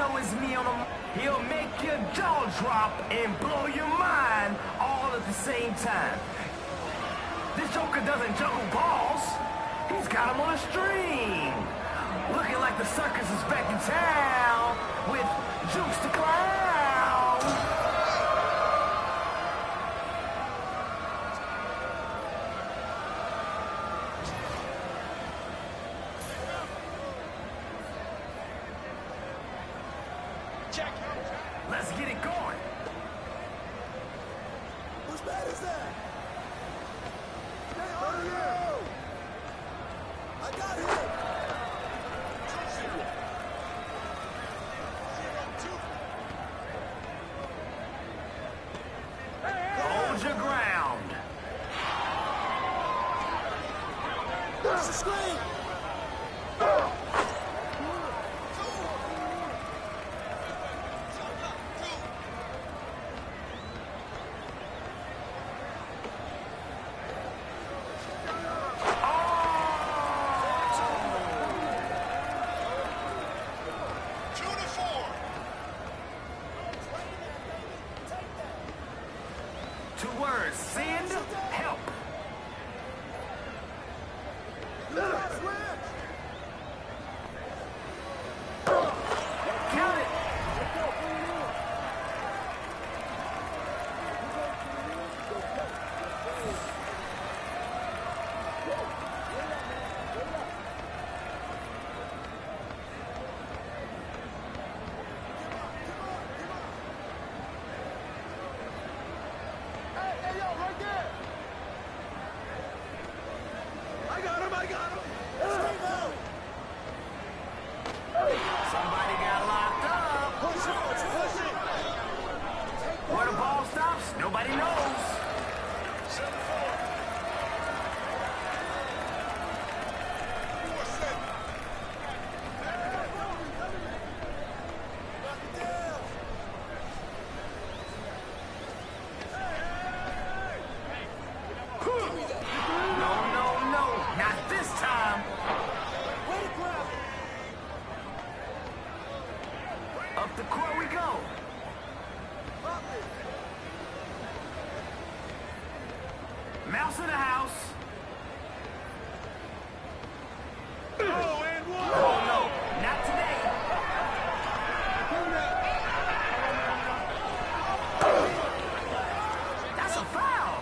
know it's me on him. He'll make your jaw drop and blow your mind all at the same time. This Joker doesn't juggle balls. He's got him on a string. Looking like the circus is back in town with Jukes the Clown. Let's get it going. Whose bat is that? I got him. Hold your ground. There's the screen. Two words, send help. Count it. Somebody got locked up. Where the ball stops, nobody knows. No, not this time. Up the court we go. Mouse in the house. Oh no, not today. That's a foul.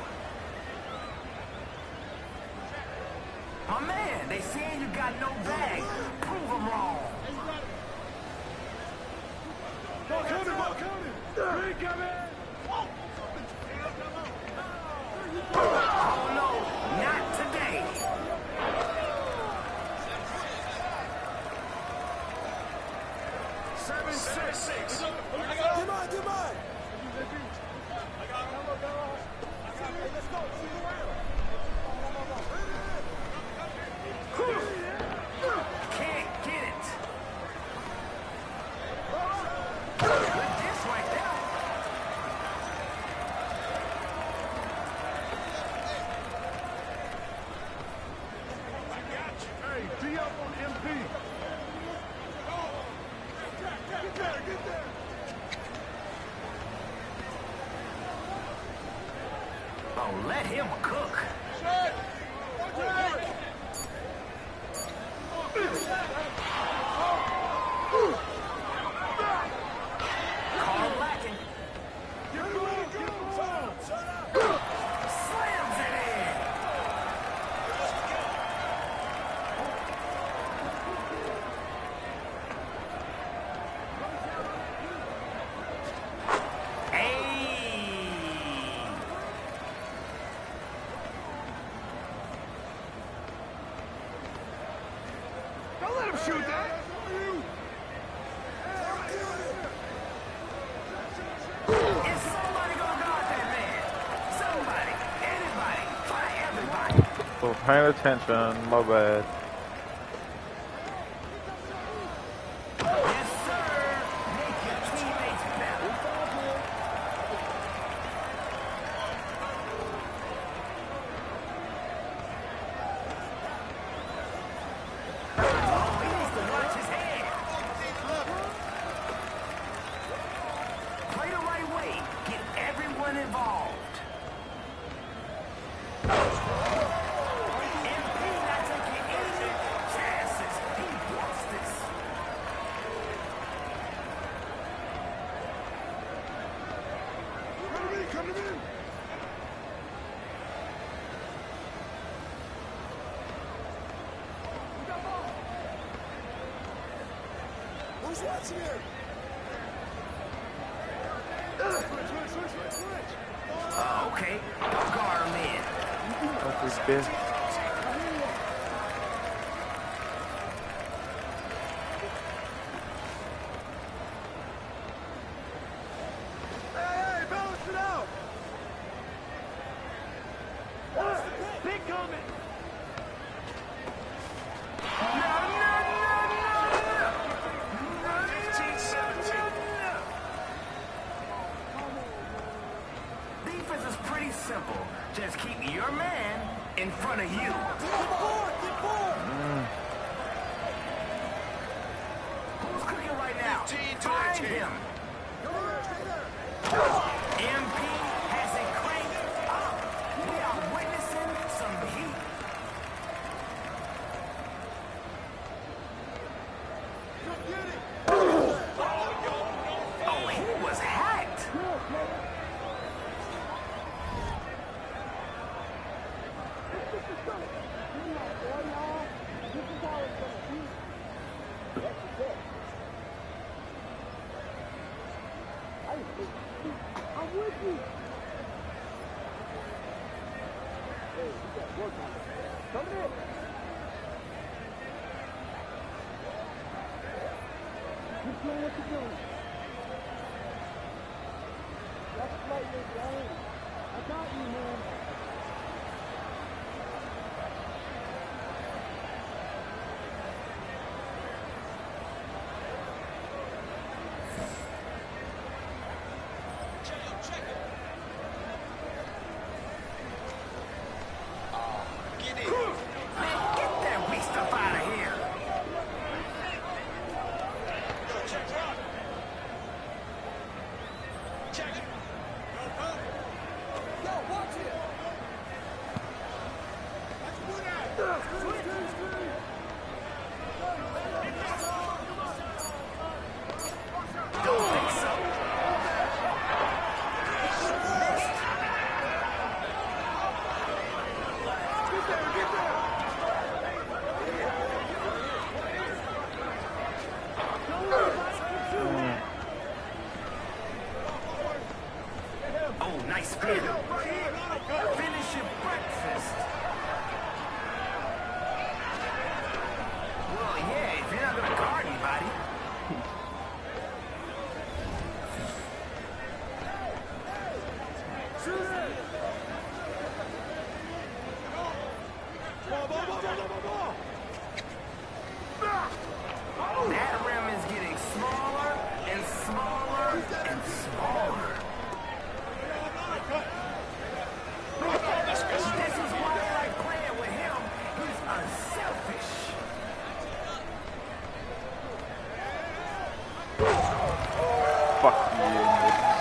My man, they saying you got no bag. Prove them wrong. Ball coming. Three coming. Oh no, not today. Seven, six. Get mine. Can't get it. Good dish right there. Hey, tee up on MP. Get there. Oh, let him cook. Call him lacking. Slams it in. Hey. Don't let him shoot that. Is somebody gonna guard that man? Somebody, anybody, try everybody. So paying attention, my bad. Yes, sir. Make your teammates better. Oh, he needs to watch his head. switch here. Switch. Okay, don't guard him in. That's his best. Hey, balance it out. Big coming. Defense is pretty simple. Just keep your man in front of you. Who's cooking right now? Find him. MP has it cranked up. We are witnessing some heat. Oh, he was hacked. I'm with you. Hey, you got work on it. Come in. Keep doing what you're doing. That's right, man. I got you, man. Man, get that weak stuff out of here. Don't think so. Oh, nice spin. Finish your breakfast. Well, yeah, if you're not gonna guard anybody. That rim is getting smaller and smaller and smaller. This is why I like playing with him. He's unselfish. Fuck you, you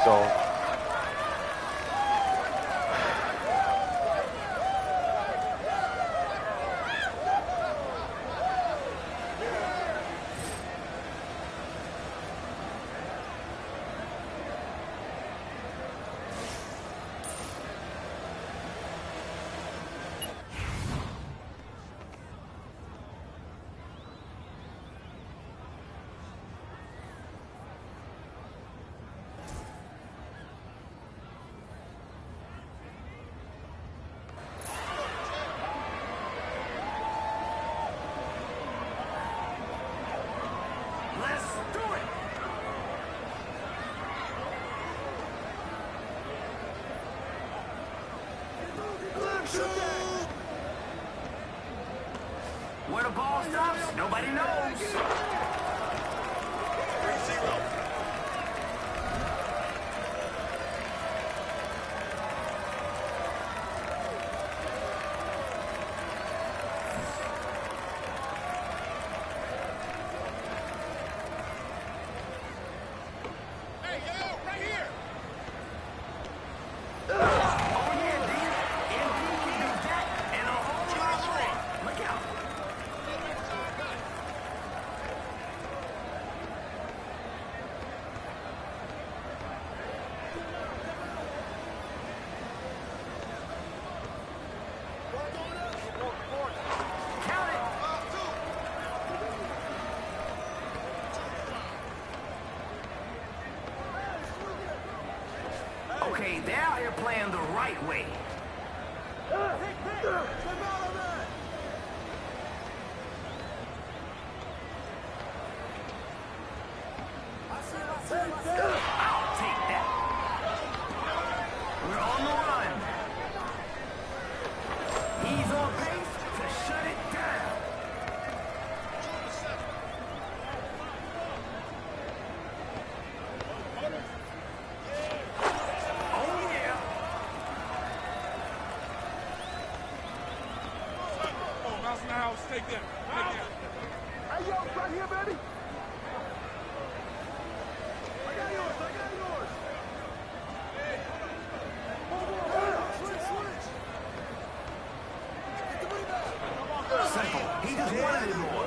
dog. Let's do it. Where the ball stops, nobody knows. 3-0. Okay, they're out here playing the right way. I'll take that. We're on the run. He's on pace to shut it down. Oh, yeah. Oh, mouse in the house. Take that. Take that. Hey, yo, right here, baby. I got yours. Simple. He just wanted it more.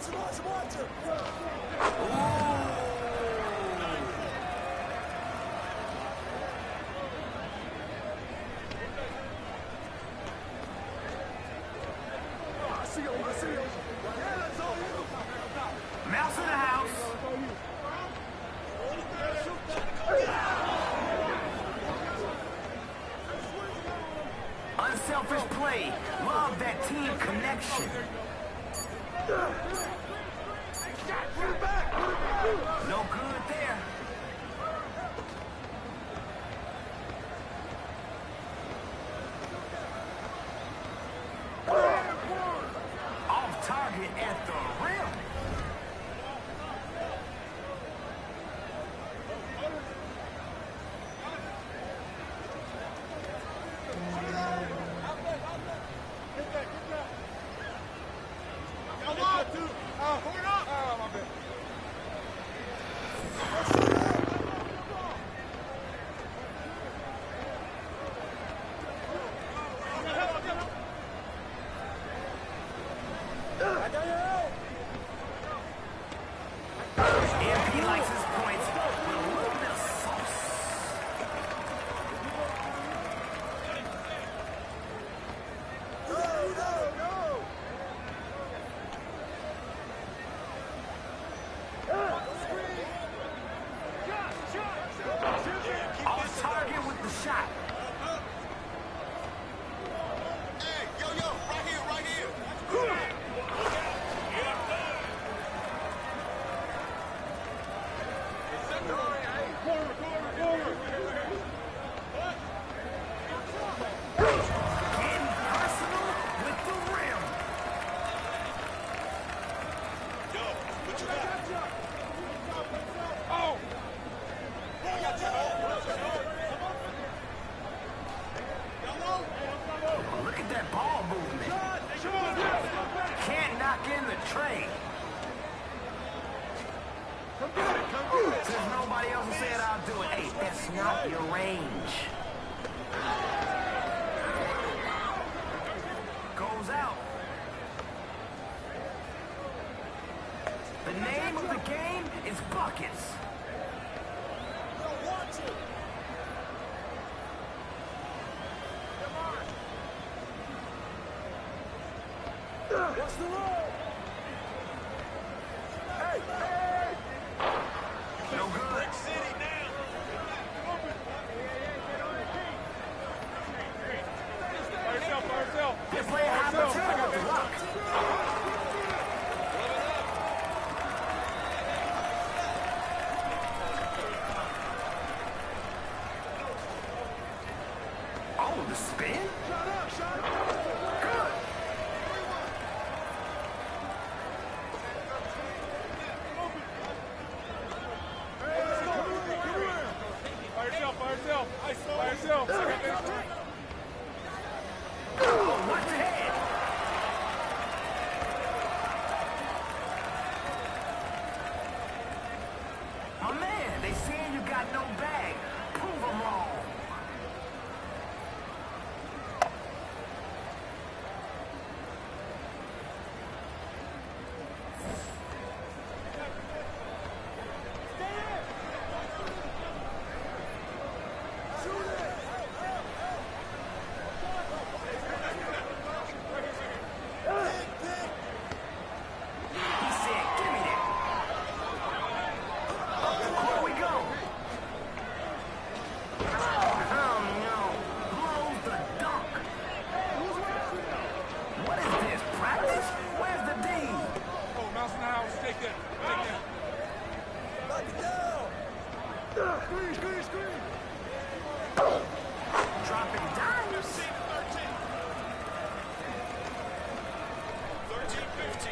Watch him. I see him. Yeah, that's all you. Mouse in the house. Unselfish play. Love that team connection. No good there. Off target at the rim. MP likes his points with a little bit of sauce. Off target with the shot. Getting personal with the rim. Look at that ball movement. Can't knock in the tray. Since nobody else has said I'll do it. Hey, that's not your range. Goes out. The name of the game is buckets. What's the rule? Hey! No good. By yourself. They're playing high potato with the rock. Oh, the spin? Good. By yourself. Second base. Oh, what's ahead? My man, they saying you got no bag. Prove them wrong. Screen. Dropping dimes. 13-15.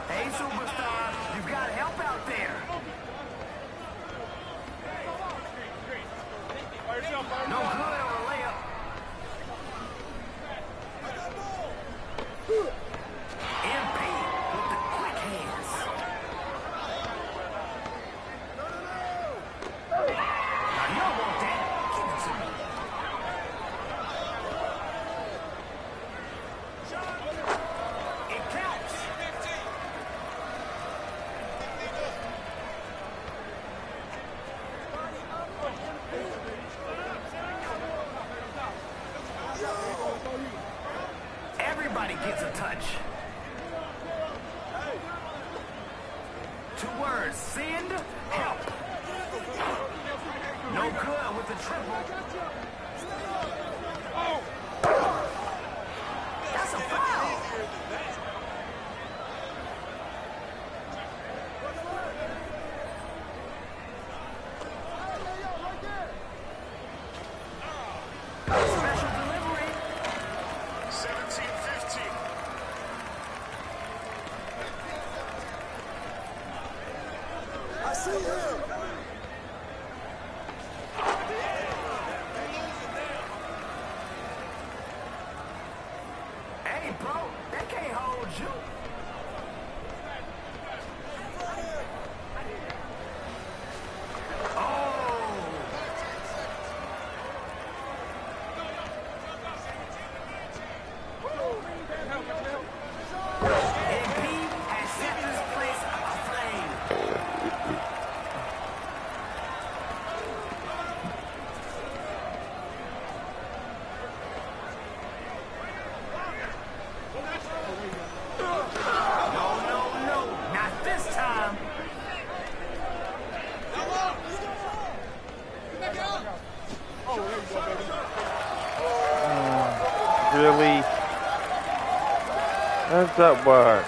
Hey, superstar, you got help out there. By yourself, by No yourself. good on a layup. MP with the quick hands. Now you don't want that. Give it to me. It counts. Everybody gets a touch. 2 words, send, help. No good with the triple. Oh! That's a foul. Special delivery. 17-15. I see him. Hey, bro, that can't hold you. MP has set this place aflame. No, not this time. Really? How does that work?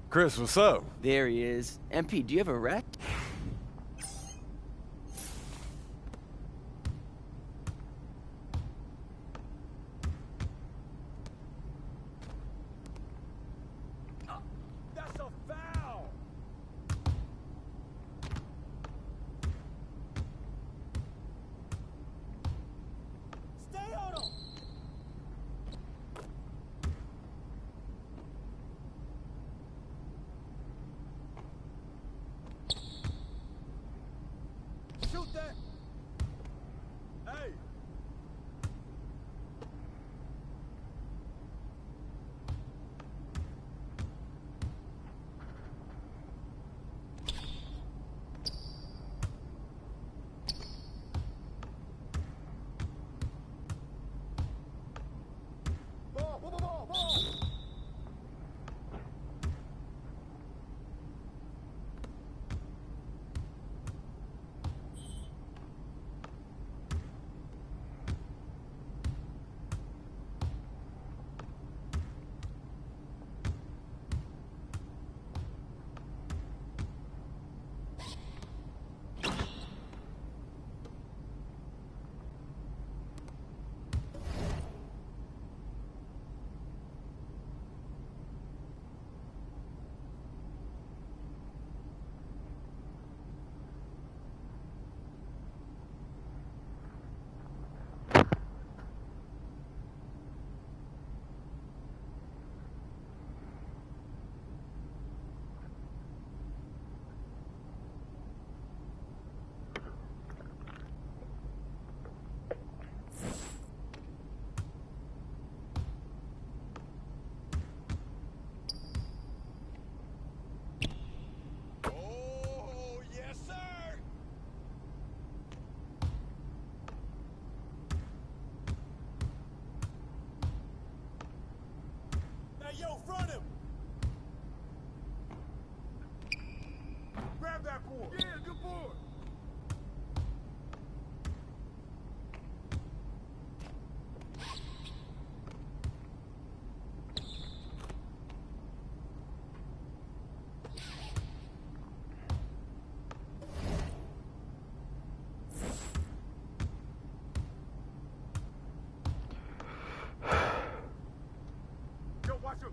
Chris, what's up? There he is. MP, do you have a rec? That's a foul. Stay on him. Run him! Grab that board. Yeah, good board. Yo, watch him.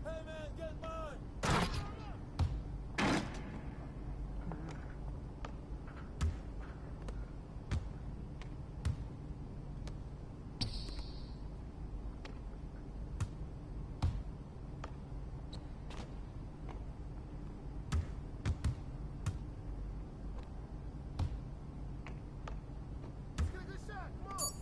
Hey, man, get mine. Let's get a good shot. Come on.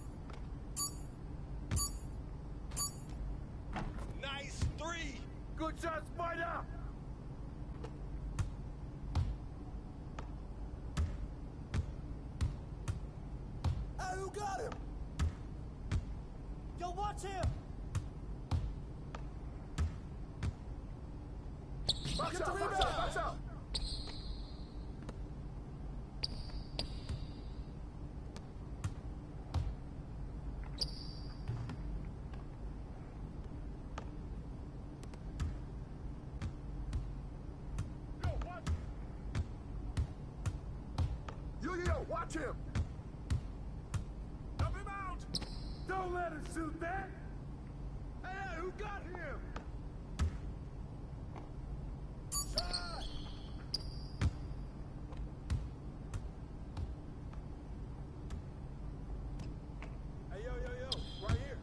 Nice three. Good shot, Spider! Hey, who got him? Yo, watch him! Box out, box out, box out! Yo, watch! Yo, watch him! Help him out! Don't let him shoot that! Hey, who got him? Shot! Hey, yo, right here.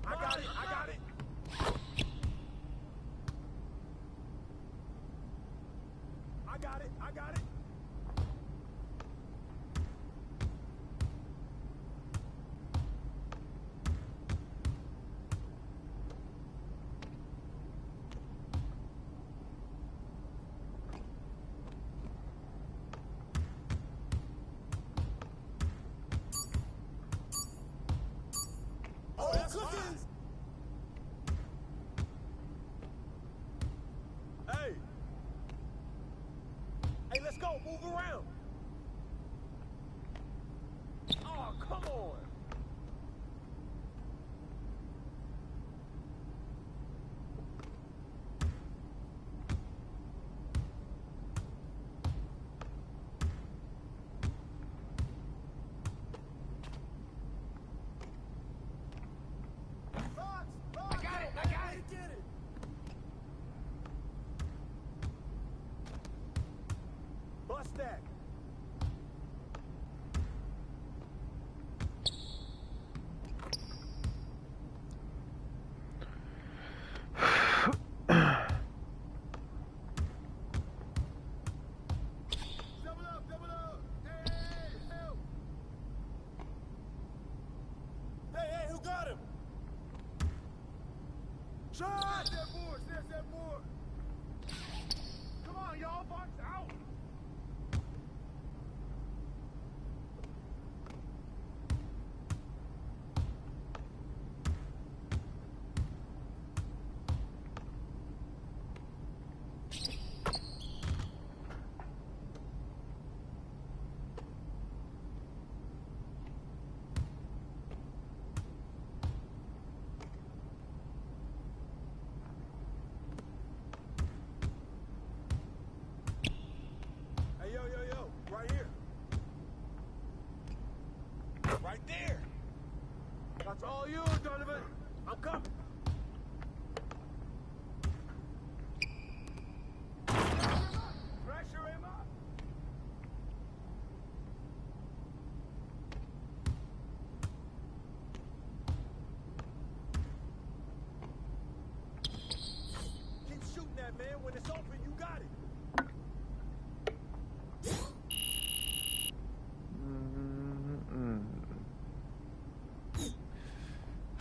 I got it, I got it. I got it, I got it. Oh, that's cookies! Hey! Hey, let's go, move around! Oh, come on! I got it, I got it! Get it! Bust that! Double up, double up! Hey, help! Hey, who got him? Shot! That board, snatch that board! Come on, y'all, box out! Hey, yo, right here. Right there. That's all you, Donovan. I'm coming. Pressure him up. Keep shooting that, man. When it's open, you got it.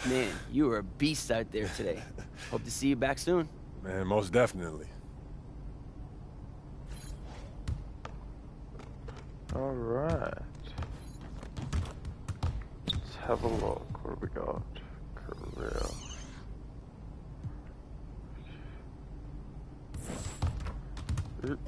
Man, you were a beast out there today. Hope to see you back soon. Man, most definitely. All right. Let's have a look. What do we got? Career. Oop.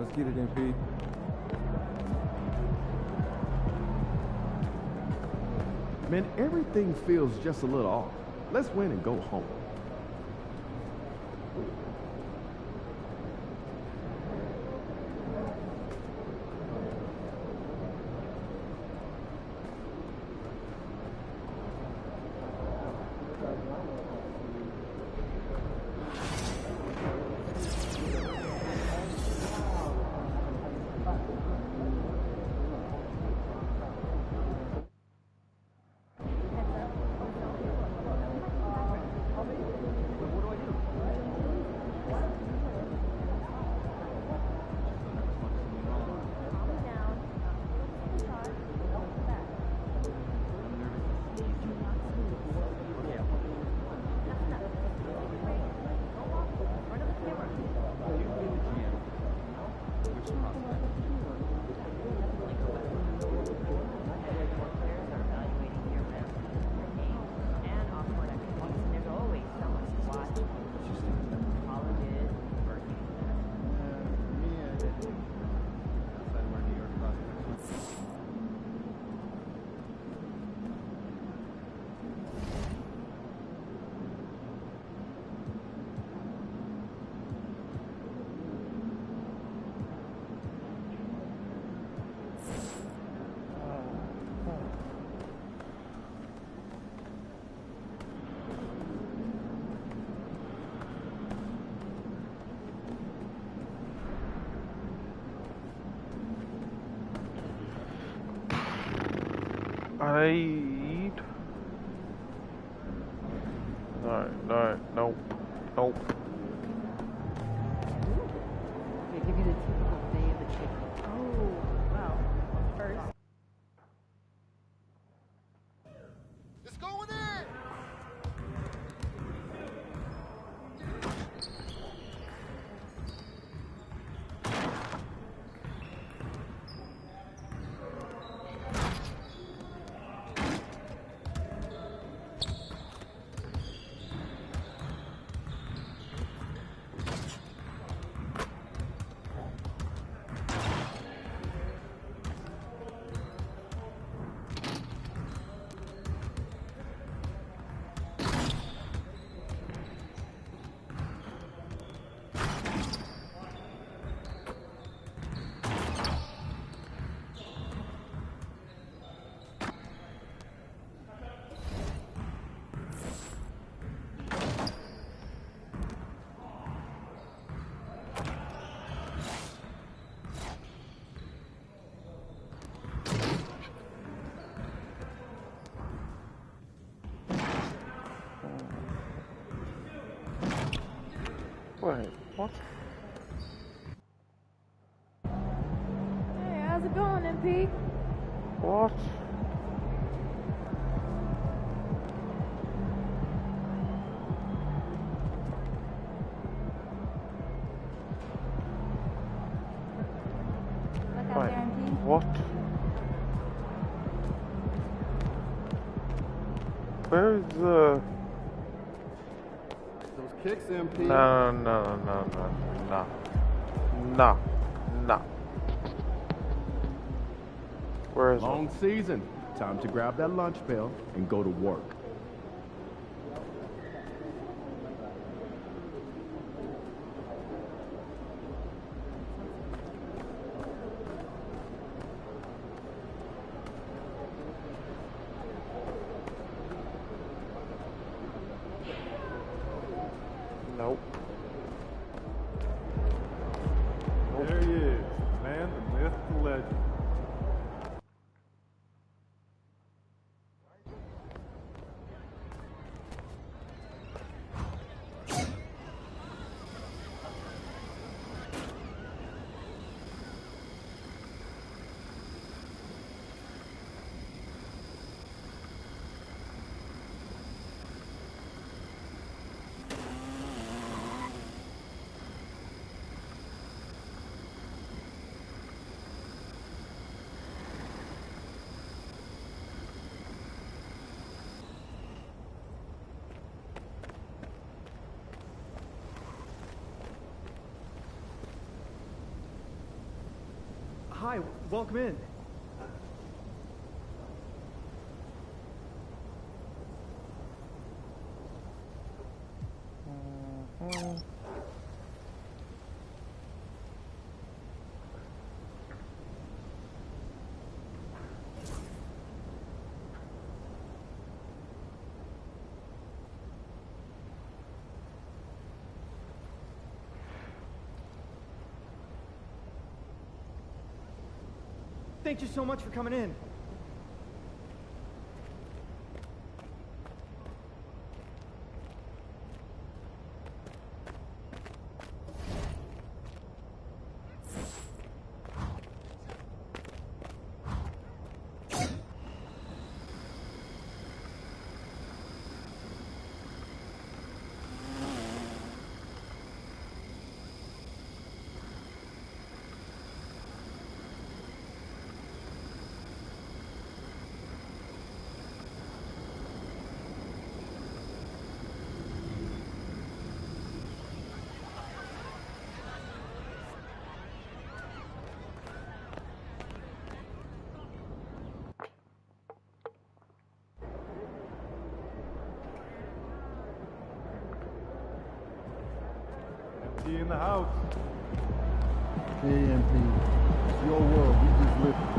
Let's get it, MP. Man, everything feels just a little off. Let's win and go home. I need... No, nope, nope. They give you the typical day of the chicken. Oh, well, first. It's going in! Wait, what? Hey, how's it going, MP? What? Look out Wait, there, MP. what? Where's the... Those kicks, MP. No. Where is Long season. Time to grab that lunch pail and go to work. it? Nope. There he is. Man, the myth, the legend. Hi, welcome in. Thank you so much for coming in. He in the house. AMP. It's your world. We just live it.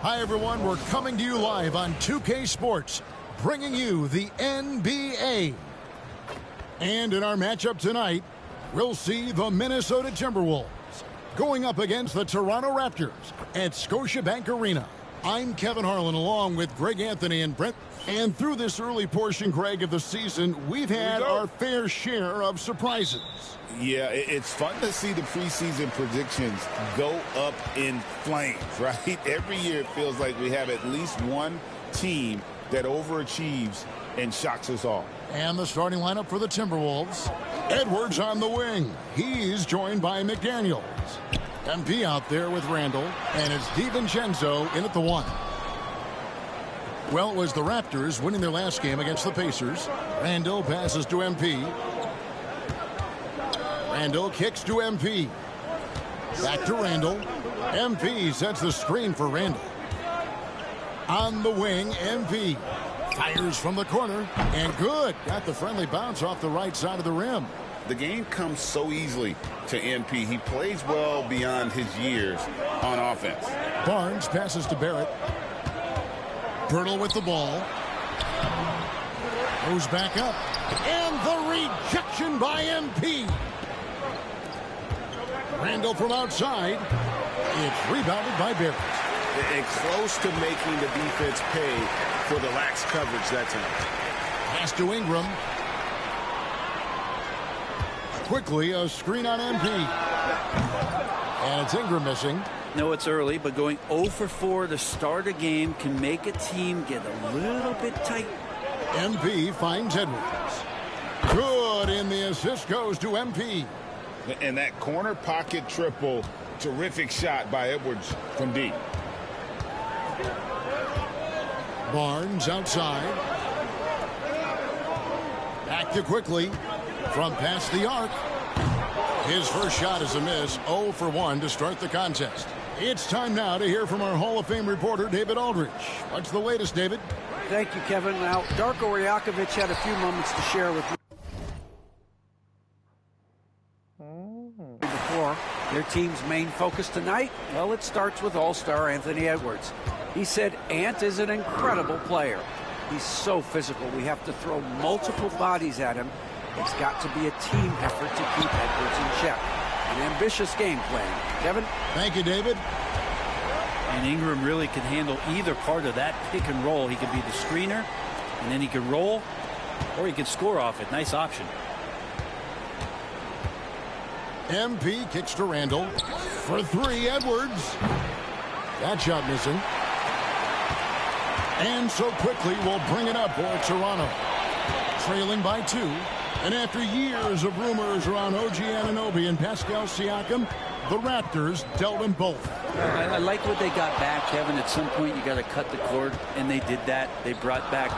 Hi, everyone. We're coming to you live on 2K Sports, bringing you the NBA. And in our matchup tonight, we'll see the Minnesota Timberwolves going up against the Toronto Raptors at Scotiabank Arena. I'm Kevin Harlan along with Greg Anthony and Brent. And through this early portion, Greg, of the season, we've had our fair share of surprises. Yeah, it's fun to see the preseason predictions go up in flames, right? Every year it feels like we have at least one team that overachieves and shocks us all. And the starting lineup for the Timberwolves. Edwards on the wing. He's joined by McDaniels. MP out there with Randall. And it's DiVincenzo in at the 1. Well, it was the Raptors winning their last game against the Pacers. Randall passes to MP. Randall kicks to MP. Back to Randall. MP sets the screen for Randall. On the wing, MP. Fires from the corner. And good. Got the friendly bounce off the right side of the rim. The game comes so easily to MP. He plays well beyond his years on offense. Barnes passes to Barrett. Birtle with the ball. Goes back up. And the rejection by MP. Randall from outside. It's rebounded by Barrett. And close to making the defense pay for the lax coverage that time. Pass to Ingram. Quickly, a screen on MP. And it's Ingram missing. No, it's early, but going 0 for 4 to start a game can make a team get a little bit tight. MP finds Edwards. Good, and the assist goes to MP. And that corner pocket triple, terrific shot by Edwards from deep. Barnes outside. Back to Quickly from past the arc. His first shot is a miss. 0 for 1 to start the contest. It's time now to hear from our Hall of Fame reporter, David Aldridge. What's the latest, David? Thank you, Kevin. Now, Darko Rajakovic had a few moments to share with me before. Their team's main focus tonight, well, it starts with All-Star Anthony Edwards. He said Ant is an incredible player. He's so physical. We have to throw multiple bodies at him. It's got to be a team effort to keep Edwards in check. An ambitious game plan. Kevin? Thank you, David. And Ingram really can handle either part of that pick and roll. He could be the screener, and then he could roll, or he could score off it. Nice option. MP kicks to Randall. For 3, Edwards. That shot missing. And so Quickly will bring it up for Toronto. Trailing by 2. And after years of rumors around OG Anunoby and Pascal Siakam, the Raptors dealt them both. I like what they got back, Kevin. At some point, you got to cut the cord, and they did that. They brought back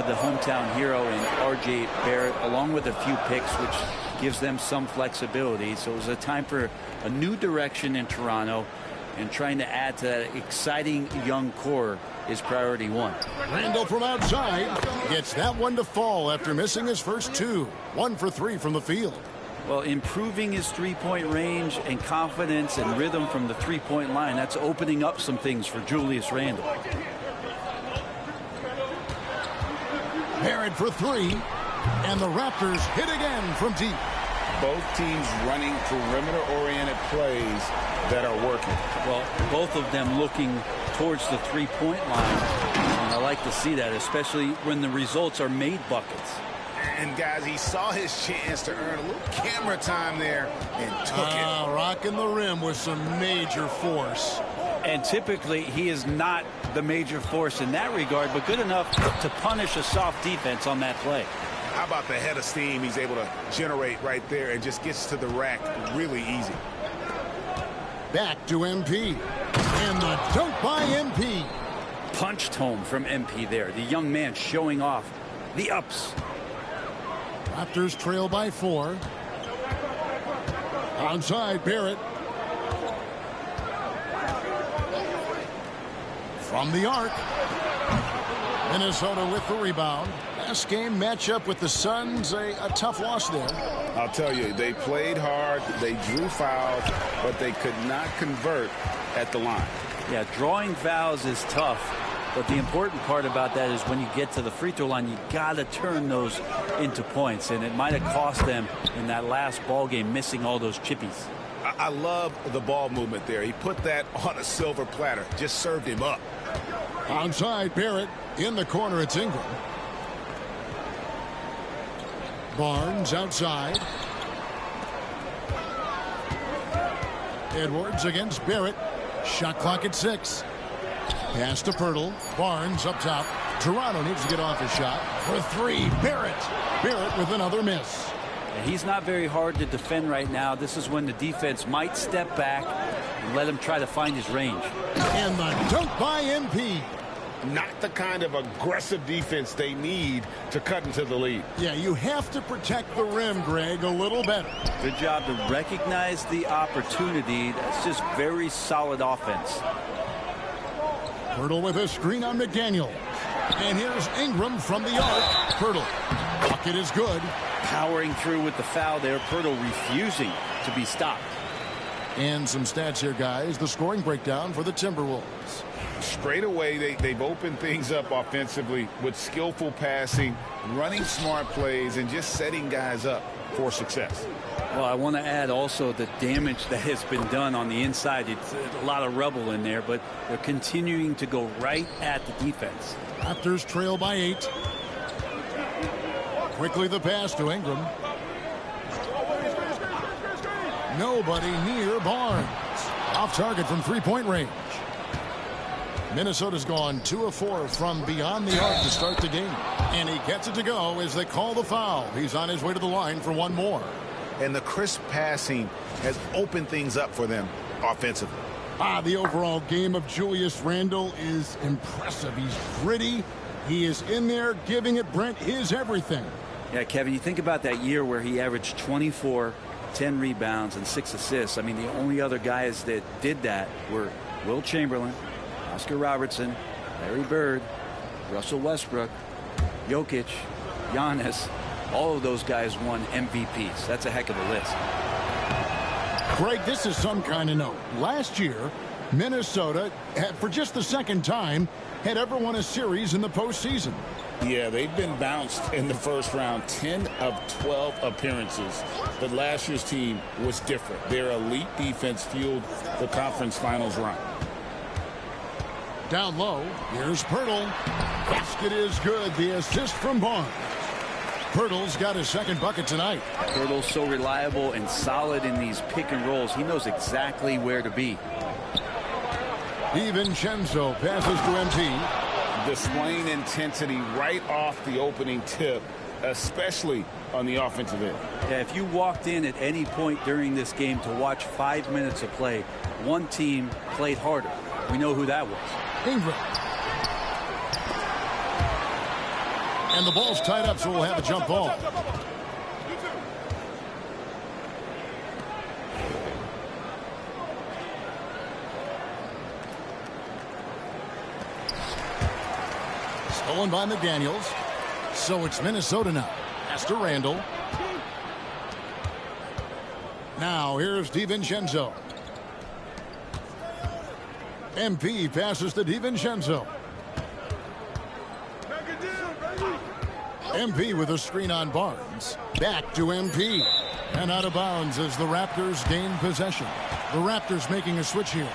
the hometown hero in R.J. Barrett, along with a few picks, which gives them some flexibility. So it was a time for a new direction in Toronto, and trying to add to that exciting young core is priority 1. Randall from outside gets that one to fall after missing his first 2. 1 for 3 from the field. Well, improving his three-point range and confidence and rhythm from the three-point line, that's opening up some things for Julius Randle. Barrett for 3, and the Raptors hit again from deep. Both teams running perimeter-oriented plays that are working. Well, both of them looking towards the three-point line. And I like to see that, especially when the results are made buckets. And, guys, he saw his chance to earn a little camera time there and took it. Rocking the rim with some major force. And typically, he is not the major force in that regard, but good enough to punish a soft defense on that play. How about the head of steam he's able to generate right there and just gets to the rack really easy. Back to MP. And the dunk by MP. Punched home from MP there. The young man showing off the ups. Raptors trail by 4. Outside, Barrett. From the arc. Minnesota with the rebound. Last game matchup with the Suns, a tough loss there. I'll tell you, they played hard, they drew fouls, but they could not convert at the line. Yeah, drawing fouls is tough, but the important part about that is when you get to the free throw line, you got to turn those into points, and it might have cost them in that last ball game, missing all those chippies. I love the ball movement there. He put that on a silver platter. Just served him up. Outside, Barrett. In the corner, it's Ingram. Barnes outside. Edwards against Barrett. Shot clock at 6. Pass to Pirtle. Barnes up top. Toronto needs to get off a shot for 3. Barrett. Barrett with another miss. He's not very hard to defend right now. This is when the defense might step back and let him try to find his range. And the dunk by MP. Not the kind of aggressive defense they need to cut into the lead. Yeah, you have to protect the rim, Greg, a little better. Good job to recognize the opportunity. That's just very solid offense. Pirtle with a screen on McDaniel. And here's Ingram from the arc. Pirtle. Bucket is good. Powering through with the foul there. Pirtle refusing to be stopped. And some stats here, guys. The scoring breakdown for the Timberwolves. Straight away, they've opened things up offensively with skillful passing, running smart plays, and just setting guys up for success. Well, I want to add also the damage that has been done on the inside. It's a lot of rubble in there, but they're continuing to go right at the defense. Raptors trail by 8. Quickly the pass to Ingram. Nobody near Barnes. Off target from three-point range. Minnesota's gone 2 of 4 from beyond the arc to start the game. And he gets it to go as they call the foul. He's on his way to the line for one more. And the crisp passing has opened things up for them offensively. The overall game of Julius Randle is impressive. He's gritty. He is in there giving it, Brent, his everything. Yeah, Kevin, you think about that year where he averaged 24, 10 rebounds, and 6 assists. I mean, the only other guys that did that were Will Chamberlain, Oscar Robertson, Larry Bird, Russell Westbrook, Jokic, Giannis. All of those guys won MVPs. That's a heck of a list. Greg, this is some kind of note. Last year, Minnesota, for just the second time, had ever won a series in the postseason. Yeah, they've been bounced in the first round, 10 of 12 appearances. But last year's team was different. Their elite defense fueled the conference finals run. Down low, here's Pirtle. Basket is good. The assist from Barnes. Pirtle's got his second bucket tonight. Pirtle's so reliable and solid in these pick and rolls. He knows exactly where to be. DiVincenzo passes to MP. Displaying intensity right off the opening tip, especially on the offensive end. Yeah, if you walked in at any point during this game to watch 5 minutes of play, one team played harder. We know who that was. Ingram. And the ball's tied up, so we'll have a jump ball. Stolen by McDaniels. So it's Minnesota now. Pass to Randle. Now here's DiVincenzo. MP passes to DiVincenzo. MP with a screen on Barnes. Back to MP. And out of bounds as the Raptors gain possession. The Raptors making a switch here.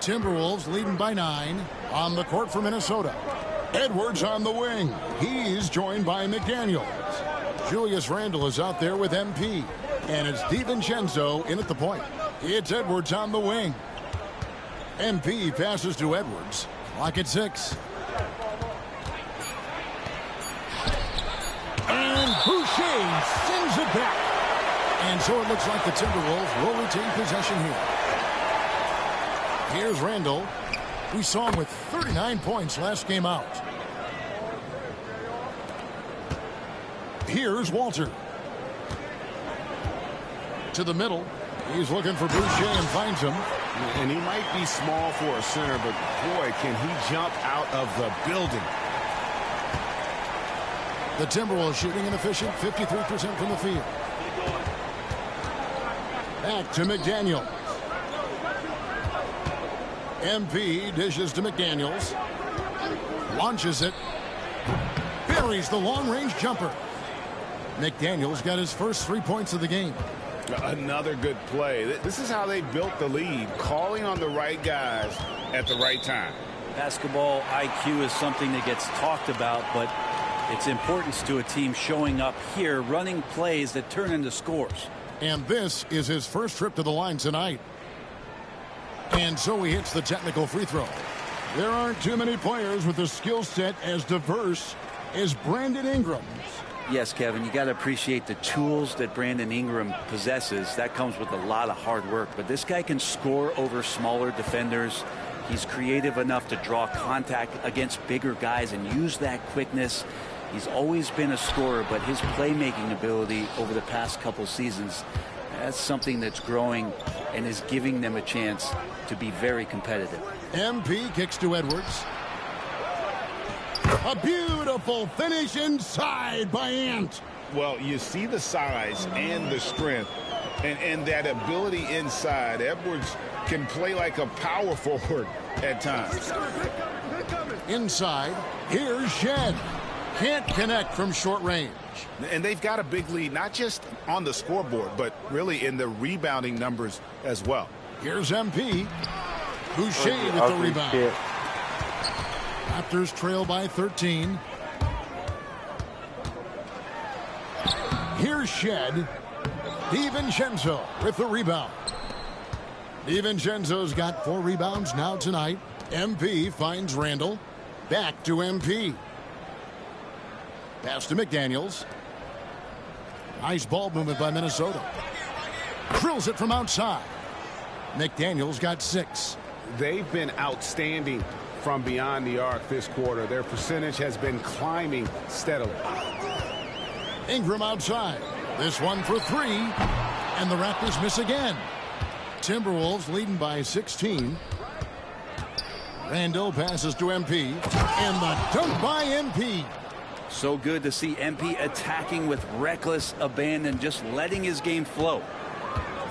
Timberwolves leading by 9 on the court for Minnesota. Edwards on the wing. He's joined by McDaniels. Julius Randle is out there with MP. And it's DiVincenzo in at the point. It's Edwards on the wing. MP passes to Edwards. Clock at 6. And Boucher sends it back. And so it looks like the Timberwolves will retain possession here. Here's Randle. We saw him with 39 points last game out. Here's Walter. To the middle. He's looking for Boucher and finds him. And he might be small for a center, but boy, can he jump out of the building. The Timberwolves shooting inefficient, 53% from the field. Back to McDaniel. MP dishes to McDaniels. Launches it. Buries the long-range jumper. McDaniels got his first 3 points of the game. Another good play. This is how they built the lead, calling on the right guys at the right time. Basketball IQ is something that gets talked about, but its importance to a team showing up here, running plays that turn into scores. And this is his first trip to the line tonight. And so he hits the technical free throw. There aren't too many players with a skill set as diverse as Brandon Ingram's. Yes, Kevin, you got to appreciate the tools that Brandon Ingram possesses. That comes with a lot of hard work. But this guy can score over smaller defenders. He's creative enough to draw contact against bigger guys and use that quickness. He's always been a scorer, but his playmaking ability over the past couple seasons, that's something that's growing and is giving them a chance to be very competitive. MP kicks to Edwards. A beautiful finish inside by Ant. Well, you see the size and the strength and that ability inside. Edwards can play like a power forward at times. Inside, here's Shed. Can't connect from short range. And they've got a big lead, not just on the scoreboard, but really in the rebounding numbers as well. Here's MP. Boucher with the rebound. Raptors trail by 13. Here's Shed. DiVincenzo with the rebound. DiVincenzo's got 4 rebounds now tonight. MP finds Randall. Back to MP. Pass to McDaniels. Nice ball movement by Minnesota. Drills it from outside. McDaniels got 6. They've been outstanding from beyond the arc this quarter. Their percentage has been climbing steadily. Ingram outside. This one for 3. And the Raptors miss again. Timberwolves leading by 16. Randall passes to MP. And the dunk by MP. So good to see MP attacking with reckless abandon, just letting his game flow.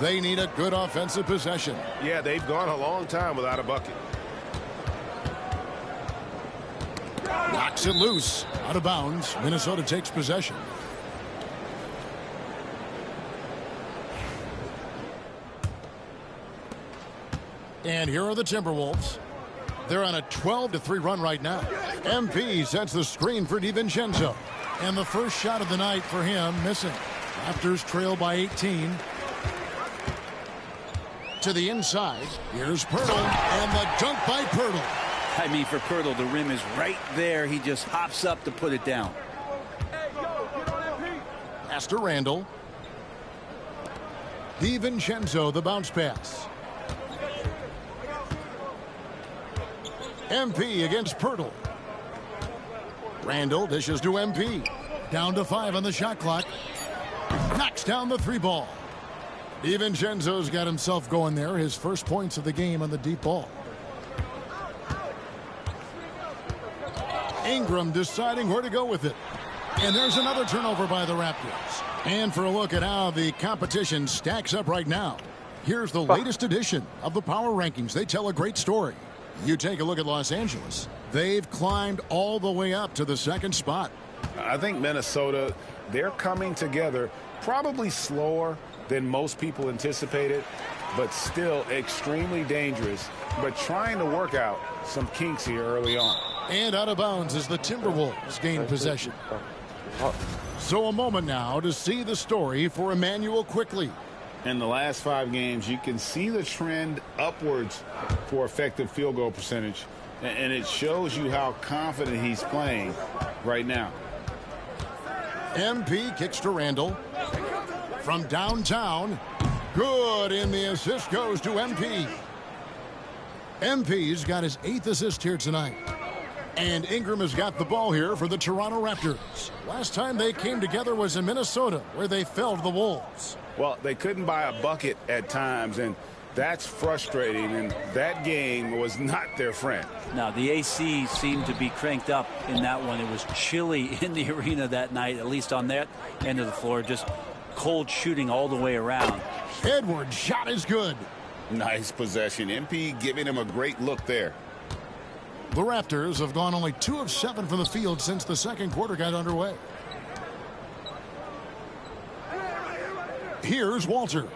They need a good offensive possession. Yeah, they've gone a long time without a bucket. Knocks it loose. Out of bounds. Minnesota takes possession. And here are the Timberwolves. They're on a 12-3 run right now. MP sets the screen for DiVincenzo. And the first shot of the night for him missing. Raptors trail by 18. To the inside. Here's Pirtle. And the dunk by Pirtle. I mean, for Pirtle, the rim is right there. He just hops up to put it down. Pass to Randall. DiVincenzo, the bounce pass. MP against Pirtle. Randall dishes to MP. Down to 5 on the shot clock. Knocks down the 3 ball. DiVincenzo's got himself going there. His first points of the game on the deep ball. Ingram deciding where to go with it. And there's another turnover by the Raptors. And for a look at how the competition stacks up right now, here's the latest edition of the Power Rankings. They tell a great story. You take a look at Los Angeles. They've climbed all the way up to the 2nd spot. I think Minnesota, they're coming together probably slower than most people anticipated, but still extremely dangerous, but trying to work out some kinks here early on. And out of bounds as the Timberwolves gain possession. So a moment now to see the story for Immanuel Quickley. In the last 5 games, you can see the trend upwards for effective field goal percentage, and it shows you how confident he's playing right now. MP kicks to Randall. From downtown, good, and the assist goes to MP. MP's got his 8th assist here tonight. And Ingram has got the ball here for the Toronto Raptors. Last time they came together was in Minnesota, where they felled the Wolves. Well, they couldn't buy a bucket at times, and that's frustrating, and that game was not their friend. Now, the AC seemed to be cranked up in that one. It was chilly in the arena that night, at least on that end of the floor. Just cold shooting all the way around. Edwards' shot is good. Nice possession. MP giving him a great look there. The Raptors have gone only 2 of 7 from the field since the second quarter got underway. Here's Walter.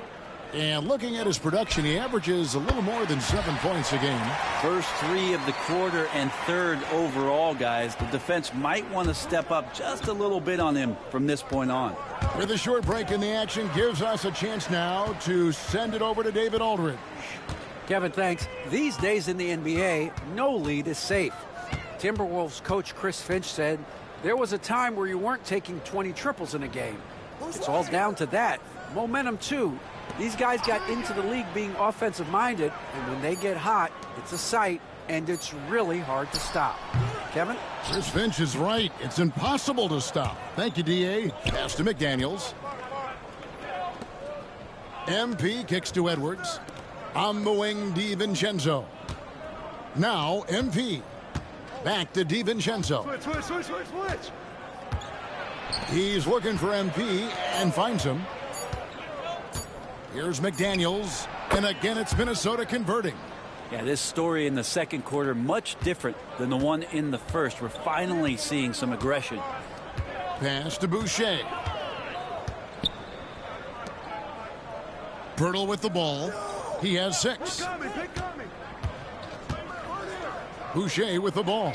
And looking at his production, he averages a little more than 7 points a game. First 3 of the quarter and 3rd overall, guys. The defense might want to step up just a little bit on him from this point on. With a short break in the action, gives us a chance now to send it over to David Aldridge. Kevin, thanks. These days in the NBA, no lead is safe. Timberwolves coach Chris Finch said there was a time where you weren't taking 20 triples in a game. It's all down to that. Momentum, too. These guys got into the league being offensive-minded, and when they get hot, it's a sight, and it's really hard to stop. Kevin? Chris Finch is right. It's impossible to stop. Thank you, D.A. Pass to McDaniels. MP kicks to Edwards. On the wing, DiVincenzo. Now, MP. Back to DiVincenzo. Switch. He's looking for MP and finds him. Here's McDaniels, and again it's Minnesota converting. Yeah, this story in the second quarter much different than the one in the first. We're finally seeing some aggression. Pass to Boucher. Pirtle with the ball. He has 6. Boucher with the ball.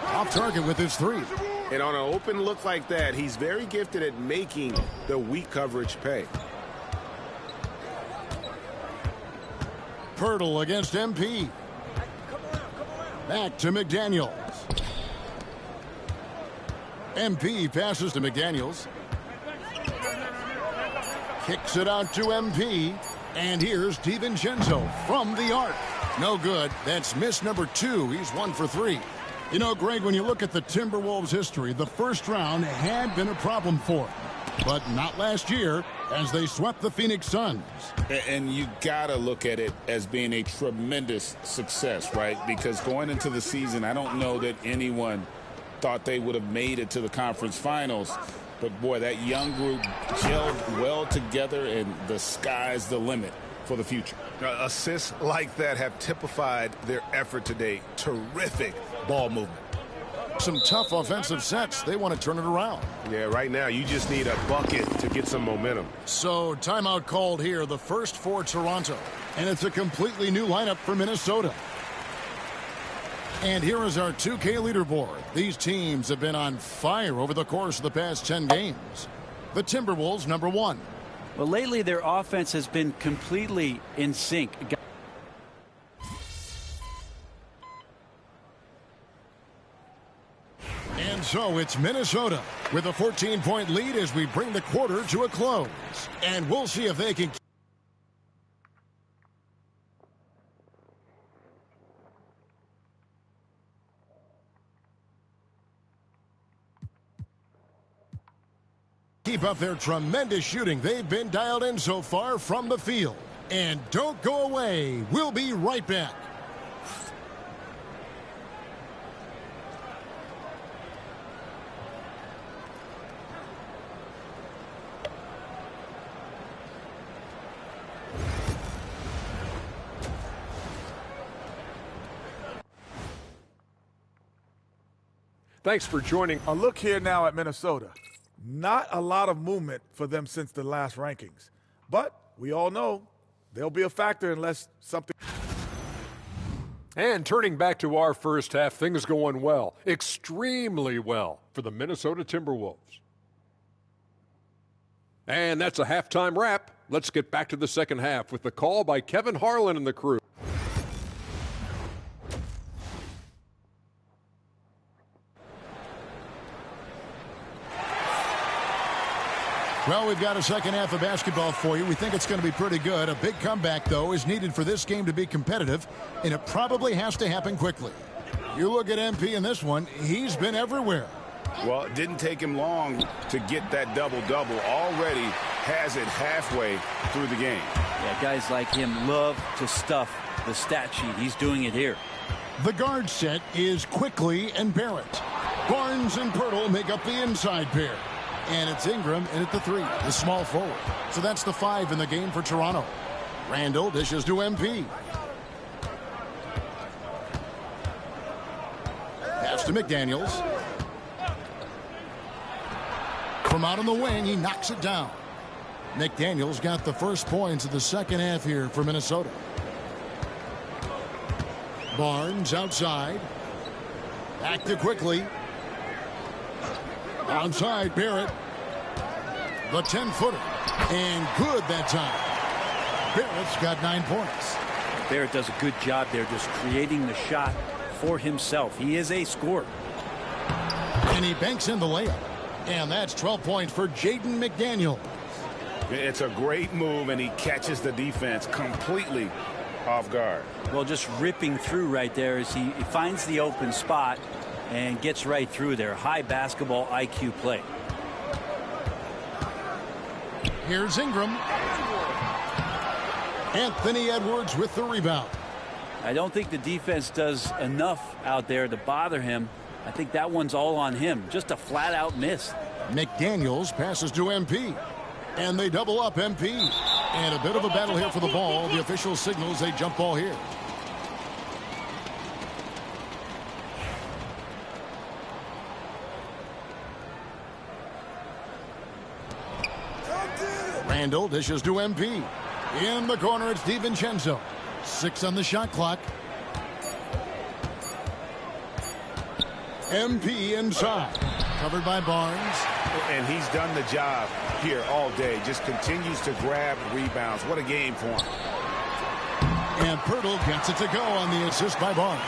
Off target with his 3. And on an open look like that, he's very gifted at making the weak coverage pay. Pirtle against MP. Back to McDaniels. MP passes to McDaniels. Kicks it out to MP. And here's DiVincenzo from the arc. No good. That's miss number 2. He's 1 for 3. You know, Greg, when you look at the Timberwolves' history, the first round had been a problem for them. But not last year, as they swept the Phoenix Suns. And you got to look at it as being a tremendous success, right? Because going into the season, I don't know that anyone thought they would have made it to the conference finals. But, boy, that young group gelled well together, and the sky's the limit for the future. Assists like that have typified their effort today. Terrific ball movement. Some tough offensive sets. They want to turn it around. Yeah, right now you just need a bucket to get some momentum. So timeout called here, the first for Toronto. And it's a completely new lineup for Minnesota. And here is our 2K leaderboard. These teams have been on fire over the course of the past 10 games. The Timberwolves, number 1. Well, lately their offense has been completely in sync. And so it's Minnesota with a 14-point lead as we bring the quarter to a close. And we'll see if they can keep up their tremendous shooting. They've been dialed in so far from the field. And don't go away. We'll be right back. Thanks for joining. A look here now at Minnesota. Not a lot of movement for them since the last rankings. But we all know they'll be a factor unless something... And turning back to our first half, things going well, extremely well for the Minnesota Timberwolves. And that's a halftime wrap. Let's get back to the second half with the call by Kevin Harlan and the crew. Well, we've got a second half of basketball for you. We think it's going to be pretty good. A big comeback, though, is needed for this game to be competitive, and it probably has to happen quickly. You look at MP in this one, he's been everywhere. Well, it didn't take him long to get that double-double. Already has it halfway through the game. Yeah, guys like him love to stuff the stat sheet. He's doing it here. The guard set is Quickly and Barrett. Barnes and Pirtle make up the inside pair. And it's Ingram in at the 3, the small forward. So that's the 5 in the game for Toronto. Randall dishes to MP. Pass to McDaniels. From out on the wing, he knocks it down. McDaniels got the first points of the second half here for Minnesota. Barnes outside. Back to Quickly. Outside Barrett. The 10-footer. And good that time. Barrett's got 9 points. Barrett does a good job there just creating the shot for himself. He is a scorer. And he banks in the layup. And that's 12 points for Jaden McDaniel. It's a great move, and he catches the defense completely off guard. Well, just ripping through right there as he finds the open spot and gets right through there. High basketball IQ play. Here's Ingram. Anthony Edwards with the rebound. I don't think the defense does enough out there to bother him. I think that one's all on him. Just a flat-out miss. McDaniels passes to MP. And they double up MP. And a bit of a battle here for the ball. The official signals a jump ball here. Randall dishes to MP. In the corner, it's DiVincenzo. 6 on the shot clock. MP inside. Covered by Barnes. And he's done the job here all day. Just continues to grab rebounds. What a game for him. And Pirtle gets it to go on the assist by Barnes.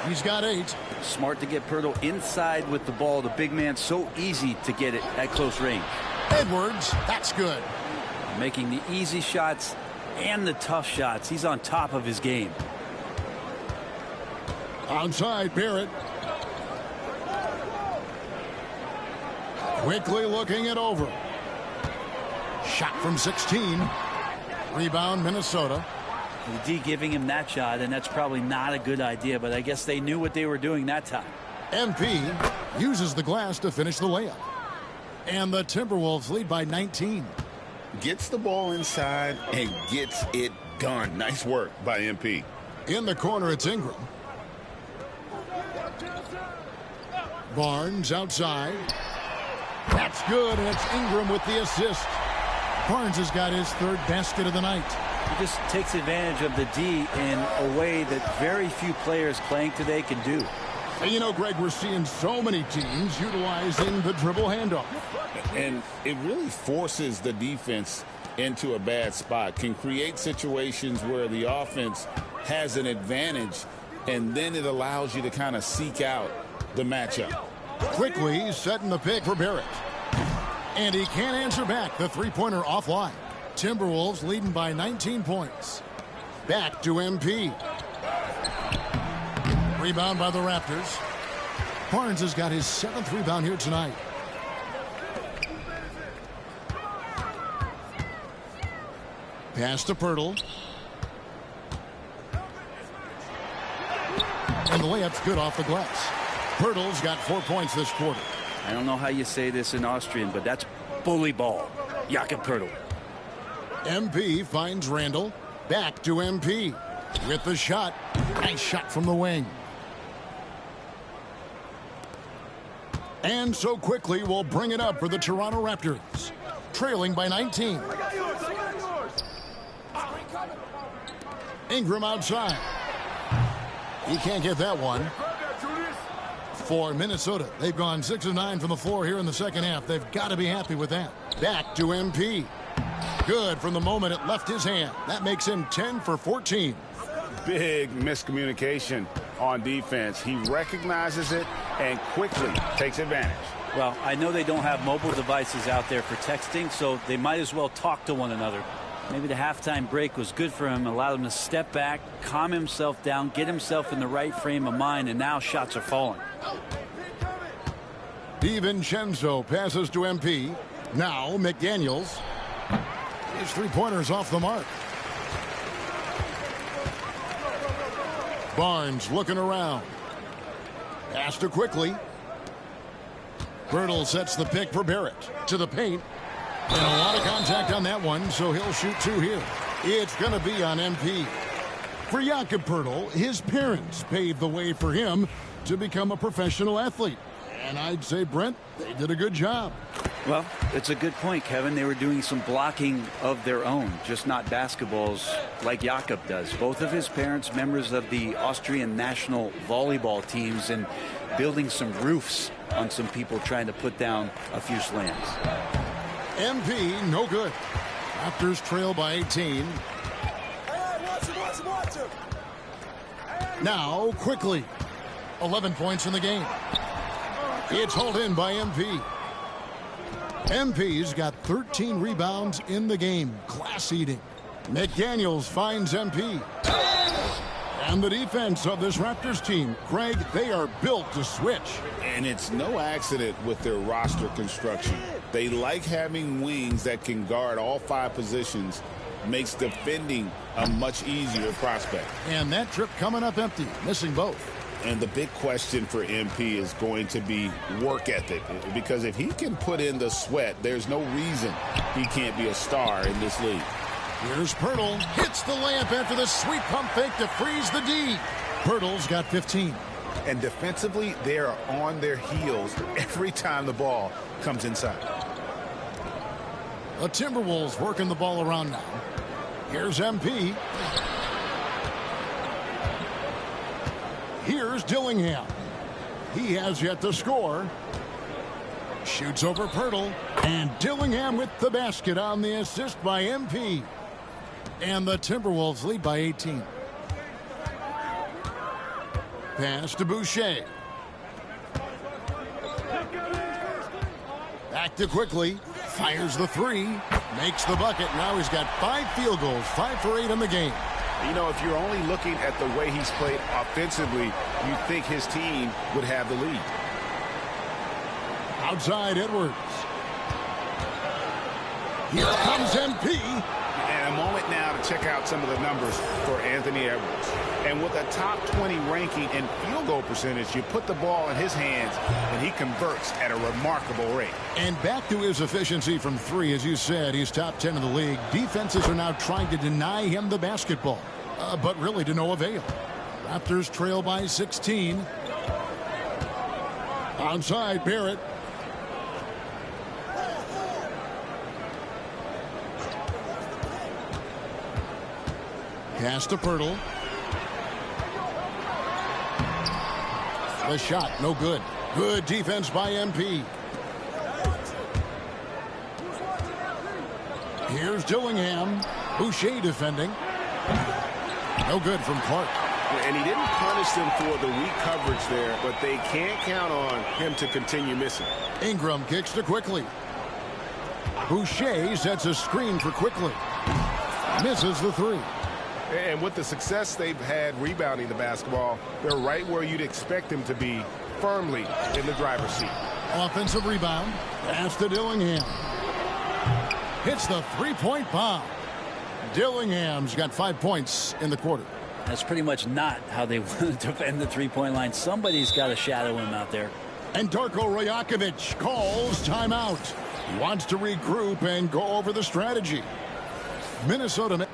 He's got 8. Smart to get Pirtle inside with the ball. The big man so easy to get it at close range. Edwards, that's good. Making the easy shots and the tough shots. He's on top of his game. Outside Barrett. Quickly looking it over. Shot from 16. Rebound Minnesota. The D giving him that shot, and that's probably not a good idea, but I guess they knew what they were doing that time. MP uses the glass to finish the layup. And the Timberwolves lead by 19. Gets the ball inside and gets it done. Nice work by MP. In the corner, it's Ingram. Barnes outside. That's good, and it's Ingram with the assist. Barnes has got his 3rd basket of the night. He just takes advantage of the D in a way that very few players playing today can do. And you know, Greg, we're seeing so many teams utilizing the dribble handoff. And it really forces the defense into a bad spot. Can create situations where the offense has an advantage, and then it allows you to kind of seek out the matchup. Quickly setting the pick for Barrett. And he can't answer back. The three-pointer offline. Timberwolves leading by 19 points. Back to MP. Rebound by the Raptors. Barnes has got his 7th rebound here tonight. Pass to Pirtle. And the layup's good off the glass. Pirtle's got 4 points this quarter. I don't know how you say this in Austrian, but that's bully ball. Jakob Pirtle. MP finds Randall. Back to MP. With the shot. Nice shot from the wing. And so Quickly will bring it up for the Toronto Raptors. Trailing by 19. Ingram outside. He can't get that one. For Minnesota, they've gone 6 of 9 from the floor here in the second half. They've got to be happy with that. Back to MP. Good from the moment it left his hand. That makes him 10 for 14. Big miscommunication on defense. He recognizes it and quickly takes advantage. Well, I know they don't have mobile devices out there for texting, so they might as well talk to one another. Maybe the halftime break was good for him, allowed him to step back, calm himself down, get himself in the right frame of mind, and now shots are falling. DiVincenzo passes to MP. Now McDaniels. His three-pointers off the mark. Barnes looking around. Pass to Quickly. Pirtle sets the pick for Barrett. To the paint. And a lot of contact on that one, so he'll shoot 2 here. It's going to be on MP. For Jakob Poeltl, his parents paved the way for him to become a professional athlete. And I'd say, Brent, they did a good job. Well, it's a good point, Kevin. They were doing some blocking of their own, just not basketballs like Jakob does. Both of his parents, members of the Austrian national volleyball teams, and building some roofs on some people trying to put down a few slams. MP, no good. Raptors trail by 18. Now, quickly. 11 points in the game. It's hauled in by MP. MP's got 13 rebounds in the game. Class eating. McDaniels finds MP. And the defense of this Raptors team, Greg, they are built to switch. And it's no accident with their roster construction. They like having wings that can guard all 5 positions. Makes defending a much easier prospect. And that trip coming up empty, missing both. And the big question for MP is going to be work ethic. Because if he can put in the sweat, there's no reason he can't be a star in this league. Here's Poeltl. Hits the layup after the sweet pump fake to freeze the D. Poeltl's got 15. And defensively, they are on their heels every time the ball comes inside. The Timberwolves working the ball around now. Here's MP. Here's Dillingham. He has yet to score. Shoots over Poeltl. And Dillingham with the basket on the assist by MP. And the Timberwolves lead by 18. Pass to Boucher. Back to Quickly. Fires the 3. Makes the bucket. Now he's got 5 field goals. 5 for 8 in the game. You know, if you're only looking at the way he's played offensively, you think his team would have the lead. Outside Edwards. Here comes MP. And a moment now to check out some of the numbers for Anthony Edwards. And with a top 20 ranking in field goal percentage, you put the ball in his hands, and he converts at a remarkable rate. And back to his efficiency from 3, as you said, he's top 10 in the league. Defenses are now trying to deny him the basketball, but really to no avail. Raptors trail by 16. Outside Barrett. Pass to Poeltl. The shot, no good. Good defense by MP. Here's Dillingham. Boucher defending. No good from Clark. And he didn't punish them for the weak coverage there, but they can't count on him to continue missing. Ingram kicks to Quickly. Boucher sets a screen for Quickly. Misses the 3. And with the success they've had rebounding the basketball, they're right where you'd expect them to be, firmly in the driver's seat. Offensive rebound. Pass to Dillingham. Hits the 3-point bomb. Dillingham's got 5 points in the quarter. That's pretty much not how they want to defend the 3-point line. Somebody's got to shadow him out there. And Darko Rajakovic calls timeout. He wants to regroup and go over the strategy. Minnesota.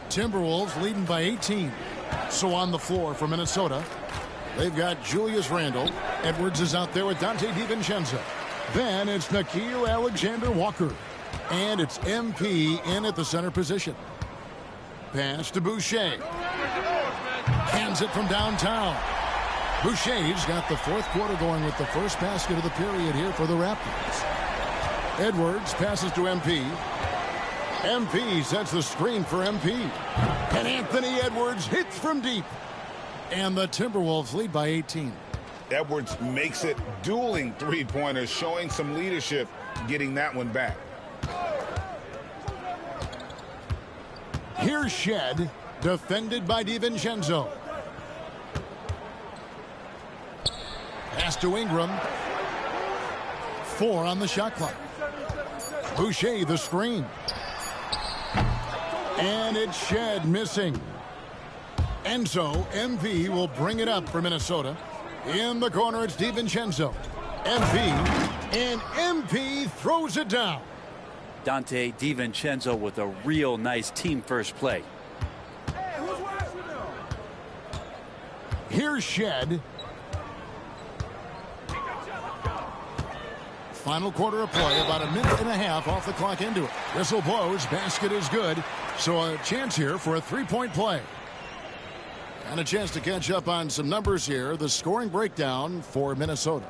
Timberwolves leading by 18. So on the floor for Minnesota, they've got Julius Randle. Edwards is out there with Dante DiVincenzo. Then it's Nickeil Alexander-Walker. And it's MP in at the center position. Pass to Boucher. Hands it from downtown. Boucher's got the 4th quarter going with the first basket of the period here for the Raptors. Edwards passes to MP. MP sets the screen for MP. And Anthony Edwards hits from deep. And the Timberwolves lead by 18. Edwards makes it dueling 3-pointers, showing some leadership, getting that one back. Here's Shed, defended by DiVincenzo. Pass to Ingram. 4 on the shot clock. Boucher the screen. And it's Shed missing. And so MP will bring it up for Minnesota. In the corner, it's DiVincenzo. MP, and MP throws it down. Dante DiVincenzo with a real nice team-first play. Here's Shed. Final quarter of play, about a minute and a half off the clock into it. Whistle blows, basket is good. So a chance here for a three-point play. And a chance to catch up on some numbers here. The scoring breakdown for Minnesota.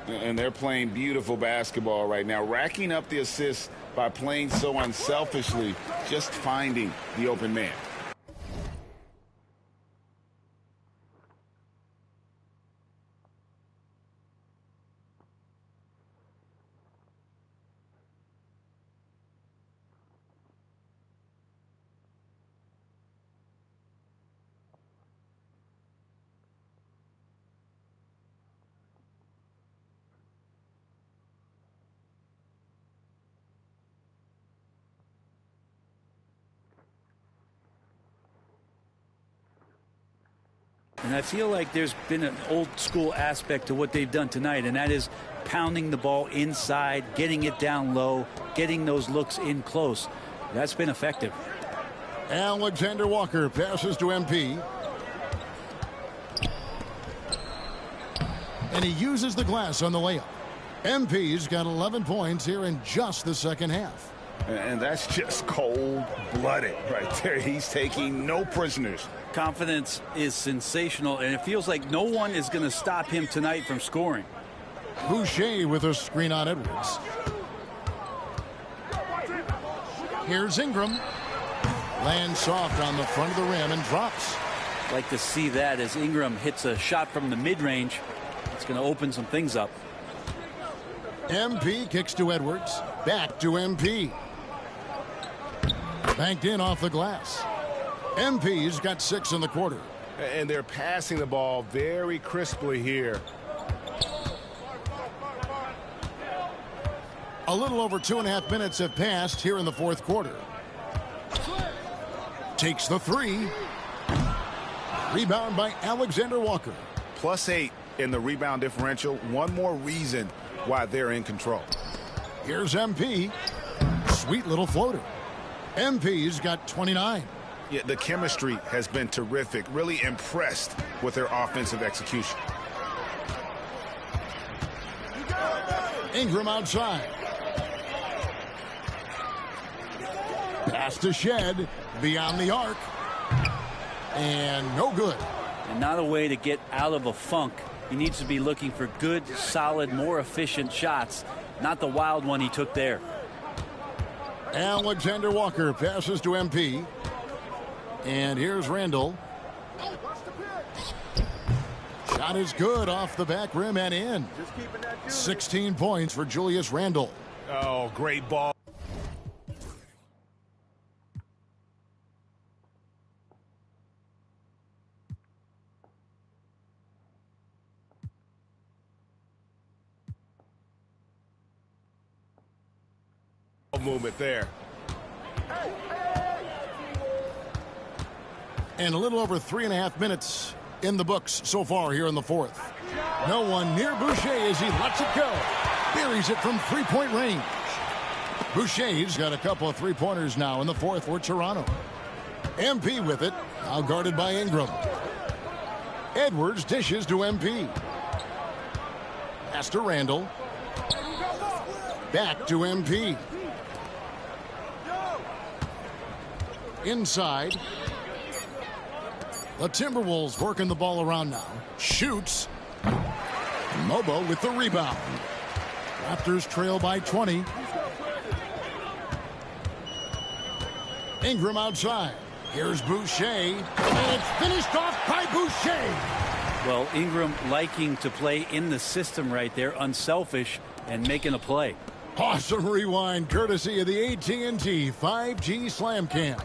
And they're playing beautiful basketball right now, racking up the assists by playing so unselfishly, just finding the open man. And I feel like there's been an old school aspect to what they've done tonight, and that is pounding the ball inside, getting it down low, getting those looks in close. That's been effective. Alexander Walker passes to MP. And he uses the glass on the layup. MP's got 11 points here in just the second half. And that's just cold-blooded right there. He's taking no prisoners. Confidence is sensational, and it feels like no one is going to stop him tonight from scoring. Boucher with a screen on Edwards. Here's Ingram. Lands soft on the front of the rim and drops. Like to see that as Ingram hits a shot from the mid-range. It's going to open some things up. MP kicks to Edwards. Back to MP. Banked in off the glass. MP's got 6 in the quarter. And they're passing the ball very crisply here. A little over 2.5 minutes have passed here in the fourth quarter. Takes the three. Rebound by Alexander Walker. +8 in the rebound differential. One more reason why they're in control. Here's MP. Sweet little floater. MP's got 29. Yeah, the chemistry has been terrific. Really impressed with their offensive execution. Ingram outside. Pass to Shed. Beyond the arc. And no good. And not a way to get out of a funk. He needs to be looking for good, solid, more efficient shots. Not the wild one he took there. Alexander Walker passes to MP. And here's Randall. Shot is good off the back rim and in. 16 points for Julius Randle. Oh, great ball. Movement there. And a little over 3.5 minutes in the books so far here in the fourth. No one near Boucher as he lets it go. Buries it from three-point range. Boucher's got a couple of three-pointers now in the fourth for Toronto. MP with it, now guarded by Ingram. Edwards dishes to MP. Pass to Randall. Back to MP. Inside. The Timberwolves working the ball around now. Shoots. Mobo with the rebound. Raptors trail by 20. Ingram outside. Here's Boucher. And it's finished off by Boucher. Well, Ingram liking to play in the system right there, unselfish, and making a play. Awesome rewind courtesy of the AT&T 5G Slam Cam.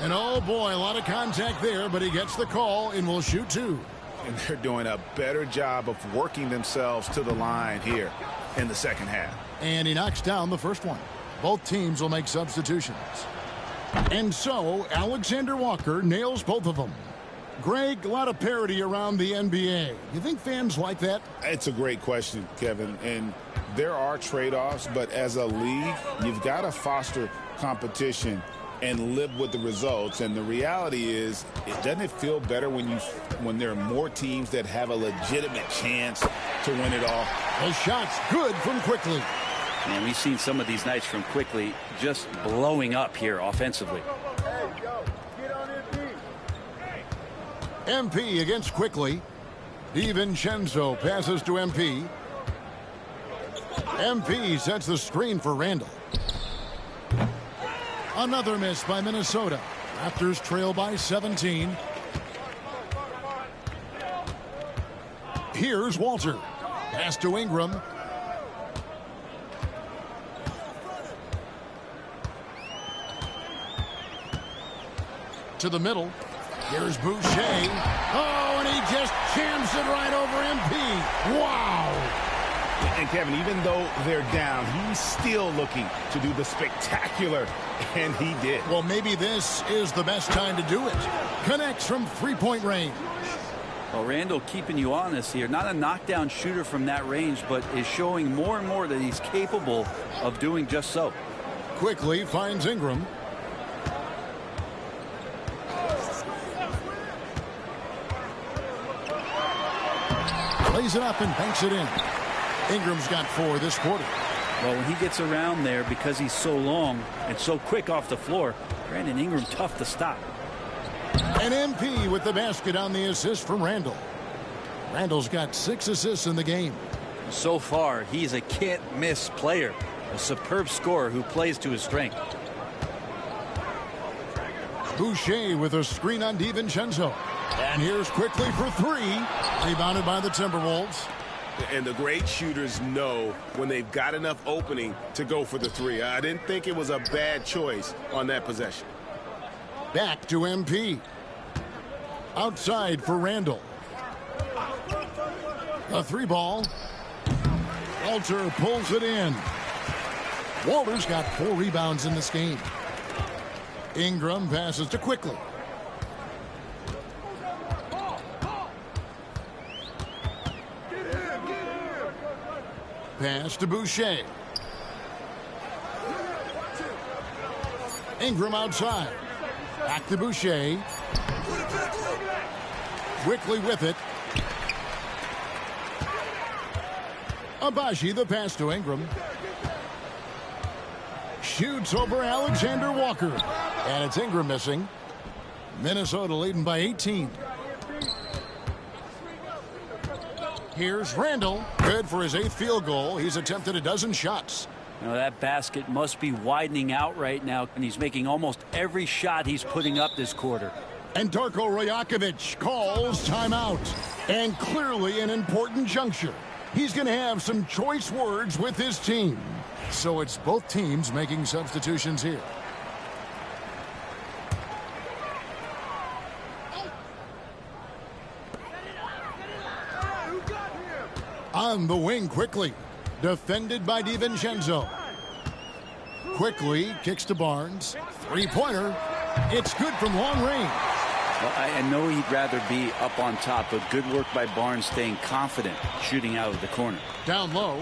And oh boy, a lot of contact there, but he gets the call and will shoot two. And they're doing a better job of working themselves to the line here in the second half. And he knocks down the first one. Both teams will make substitutions. And so, Alexander Walker nails both of them. Greg, a lot of parity around the NBA. You think fans like that? It's a great question, Kevin. And there are trade-offs, but as a league, you've got to foster competition and live with the results. And the reality is, doesn't it feel better when there are more teams that have a legitimate chance to win it all? The shot's good from Quickly. And we've seen some of these nights from Quickly just blowing up here offensively. MP against Quickly. DiVincenzo passes to MP. MP sets the screen for Randall. Another miss by Minnesota. Raptors trail by 17. Here's Walter. Pass to Ingram. To the middle. Here's Boucher. Oh, and he just jams it right over MP. Wow. And Kevin, even though they're down, he's still looking to do the spectacular, and he did. Well, maybe this is the best time to do it. Connects from three-point range. Well, Randall keeping you honest here. Not a knockdown shooter from that range, but is showing more and more that he's capable of doing just so. Quickly finds Ingram. Lays it up and banks it in. Ingram's got 4 this quarter. Well, when he gets around there, because he's so long and so quick off the floor, Brandon Ingram tough to stop. And MP with the basket on the assist from Randall. Randall's got 6 assists in the game. So far, he's a can't-miss player. A superb scorer who plays to his strength. Boucher with a screen on DiVincenzo. And here's Quickly for 3. Rebounded by the Timberwolves. And the great shooters know when they've got enough opening to go for the 3. I didn't think it was a bad choice on that possession. Back to MP. Outside for Randall. A 3-ball. Walter pulls it in. Walter's got 4 rebounds in this game. Ingram passes to Quickly. Pass to Boucher. Ingram outside. Back to Boucher. Quickly with it. Abaji the pass to Ingram. Shoots over Alexander Walker. And it's Ingram missing. Minnesota leading by 18. Here's Randall. Good for his 8th field goal. He's attempted a dozen shots. You know, that basket must be widening out right now, and he's making almost every shot he's putting up this quarter. And Darko Rajakovic calls timeout. And clearly an important juncture. He's going to have some choice words with his team. So it's both teams making substitutions here. On the wing Quickly. Defended by DiVincenzo. Quickly kicks to Barnes. 3-pointer. It's good from long range. Well, I know he'd rather be up on top, but good work by Barnes staying confident, shooting out of the corner. Down low.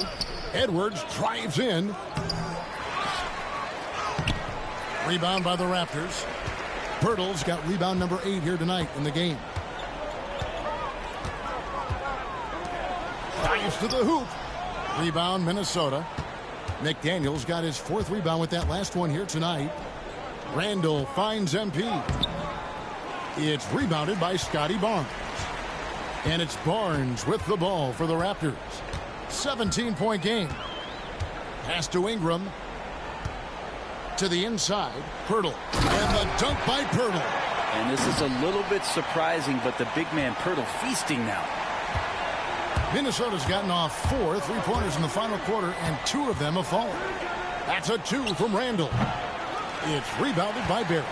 Edwards drives in. Rebound by the Raptors. Pirtle's got rebound number 8 here tonight in the game. Drives to the hoop. Rebound Minnesota. McDaniels got his 4th rebound with that last one here tonight. Randall finds MP. It's rebounded by Scotty Barnes. And it's Barnes with the ball for the Raptors. 17-point game. Pass to Ingram. To the inside. Pirtle. And the dunk by Pirtle. And this is a little bit surprising, but the big man Pirtle feasting now. Minnesota's gotten off 4 3-pointers in the final quarter, and 2 of them have fallen. That's a 2 from Randall. It's rebounded by Barrett.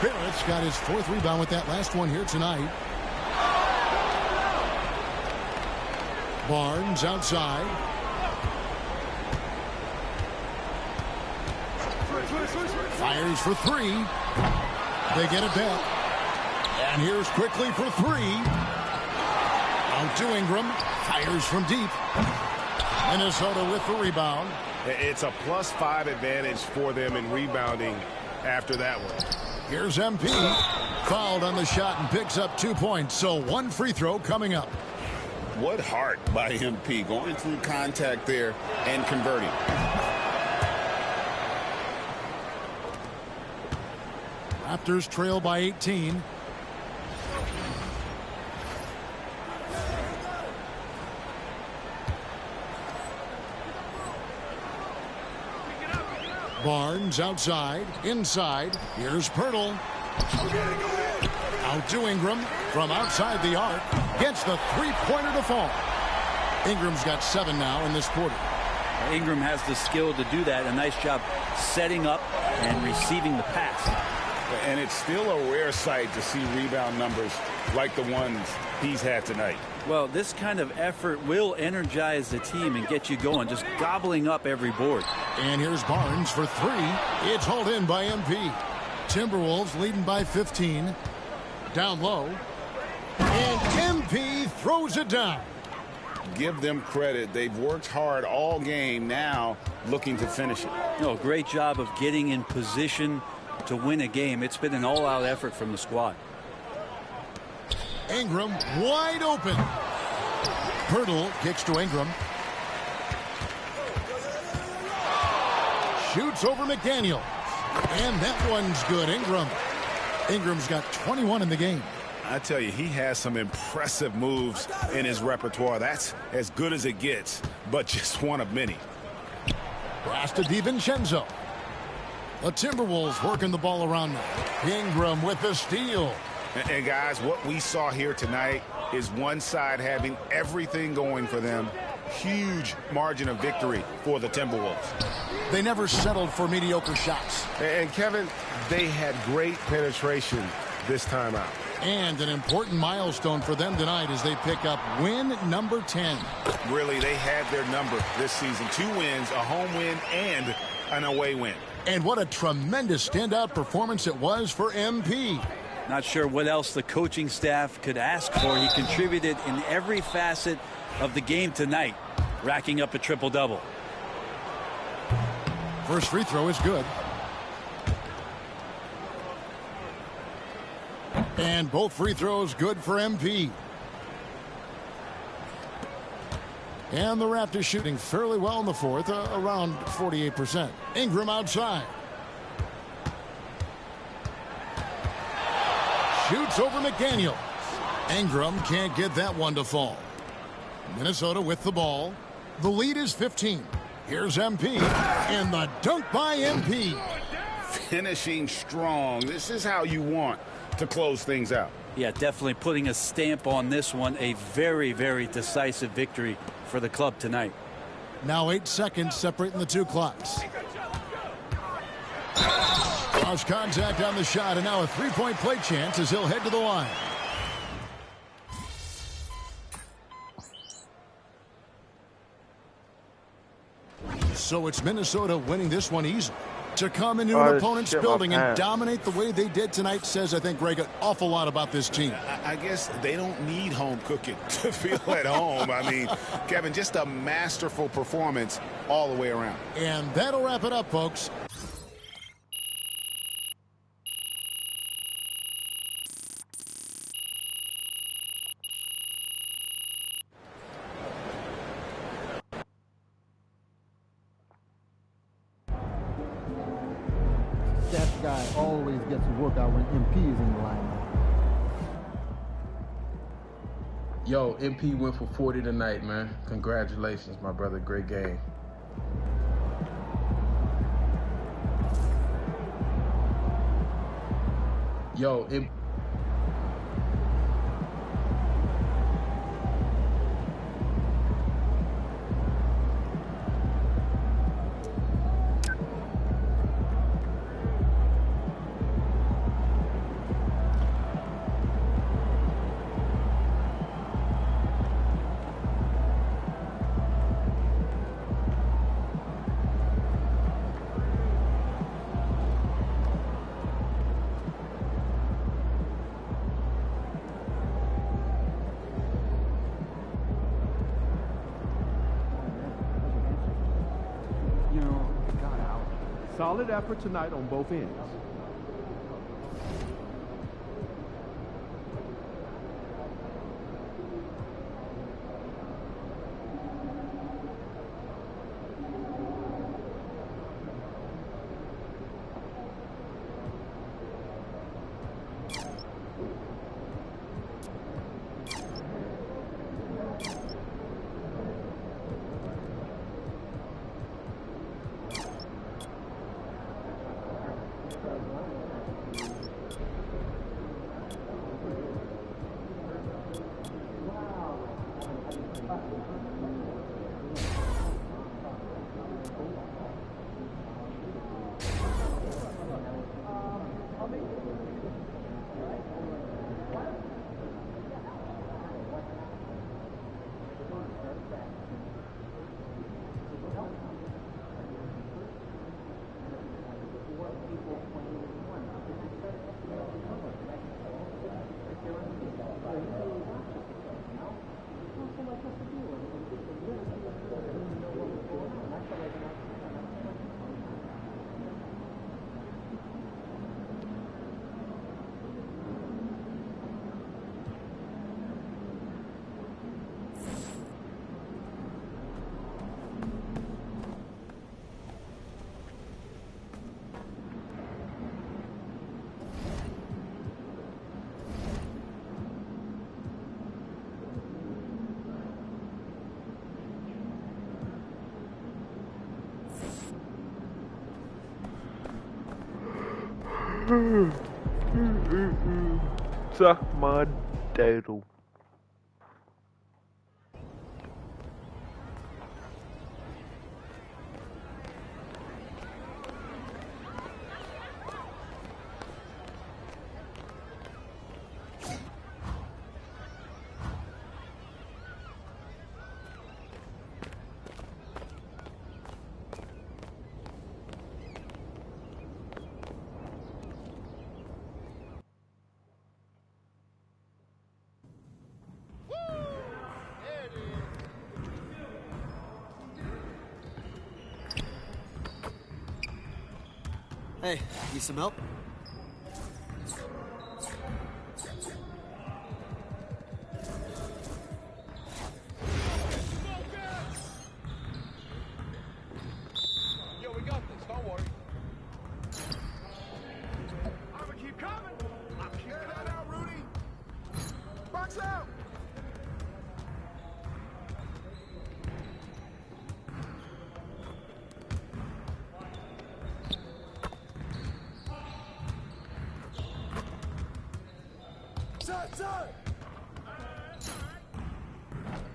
Barrett's got his 4th rebound with that last one here tonight. Barnes outside. Fires for three. They get it back. And here's quickly for three. Out to Ingram. Fires from deep. Minnesota with the rebound. It's a +5 advantage for them in rebounding after that one. Here's MP. Fouled on the shot and picks up 2 points. So one free throw coming up. What heart by MP, going through contact there and converting. Raptors trail by 18. Barnes outside, inside. Here's Pirtle. Out to Ingram from outside the arc. Gets the three-pointer to fall. Ingram's got 7 now in this quarter. Ingram has the skill to do that. A nice job setting up and receiving the pass. And it's still a rare sight to see rebound numbers like the ones he's had tonight. Well, this kind of effort will energize the team and get you going, just gobbling up every board. And here's Barnes for three. It's hauled in by MP. Timberwolves leading by 15. Down low. And MP throws it down. Give them credit. They've worked hard all game, now looking to finish it. No, great job of getting in position to win a game. It's been an all-out effort from the squad. Ingram wide open. Pirtle kicks to Ingram. Shoots over McDaniel. And that one's good. Ingram's got 21 in the game. I tell you, he has some impressive moves in his repertoire. That's as good as it gets, but just one of many. Pass to DiVincenzo. The Timberwolves working the ball around now. Ingram with the steal. And guys, what we saw here tonight is one side having everything going for them. Huge margin of victory for the Timberwolves. They never settled for mediocre shots. And Kevin, they had great penetration this time out. And an important milestone for them tonight as they pick up win number 10. Really, they had their number this season. 2 wins, a home win, and an away win. And what a tremendous standout performance it was for MP. Not sure what else the coaching staff could ask for. He contributed in every facet of the game tonight, racking up a triple-double. First free throw is good. And both free throws good for MP. And the Raptors shooting fairly well in the fourth, around 48%. Ingram outside. Shoots over McDaniel. Ingram can't get that one to fall. Minnesota with the ball. The lead is 15. Here's MP. And the dunk by MP. Finishing strong. This is how you want to close things out. Yeah, definitely putting a stamp on this one. A very, very decisive victory for the club tonight. Now 8 seconds separating the two clocks. Cross contact on the shot, and now a three-point play chance as he'll head to the line. So it's Minnesota winning this one easily. To come into an opponent's building and dominate the way they did tonight says, I think, Greg, an awful lot about this team. I guess they don't need home cooking to feel at home. I mean, Kevin, just a masterful performance all the way around. And that'll wrap it up, folks. That guy always gets a workout when MP is in the lineup. Yo, MP went for 40 tonight, man. Congratulations, my brother. Great game. Yo, Solid effort tonight on both ends. Suck my doodle. Hey, need some help? Yo, we got this. Don't worry. I'm gonna keep coming. I'm keep that out, Rudy. Box out. Side.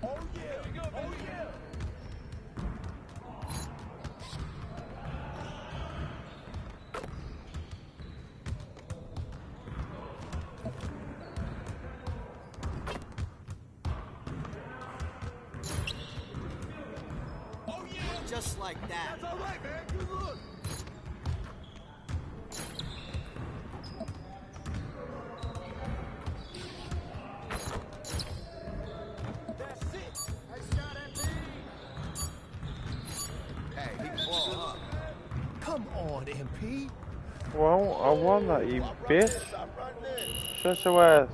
Oh yeah. Oh yeah. Oh yeah. Just like that. That's all right, man. Good look. Come on, MP. Well, I won that, you bitch. Shut your ass.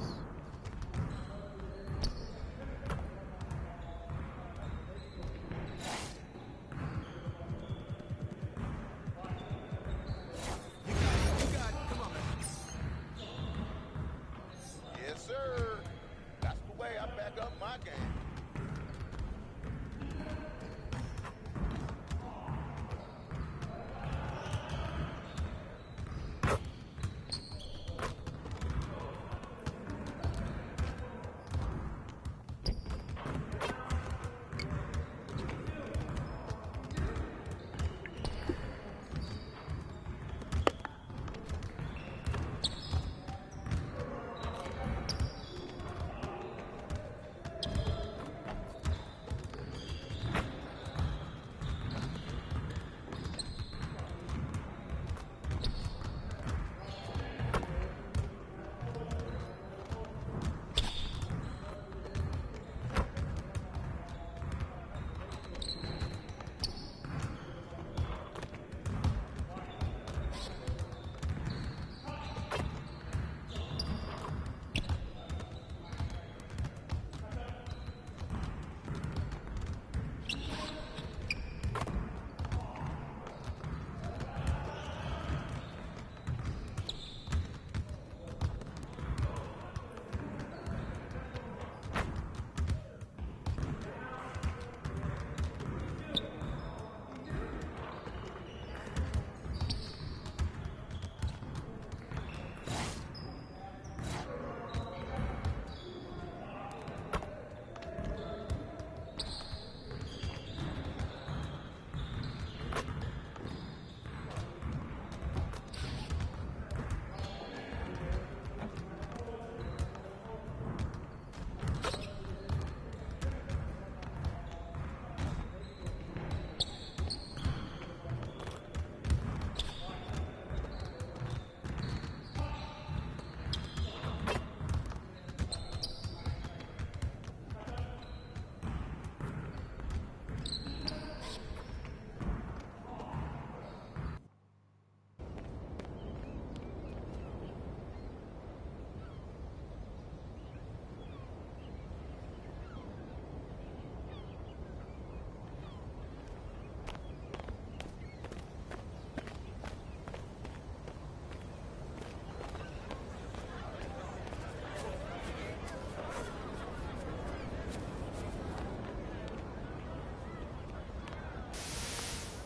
Yes, sir. That's the way I back up my game.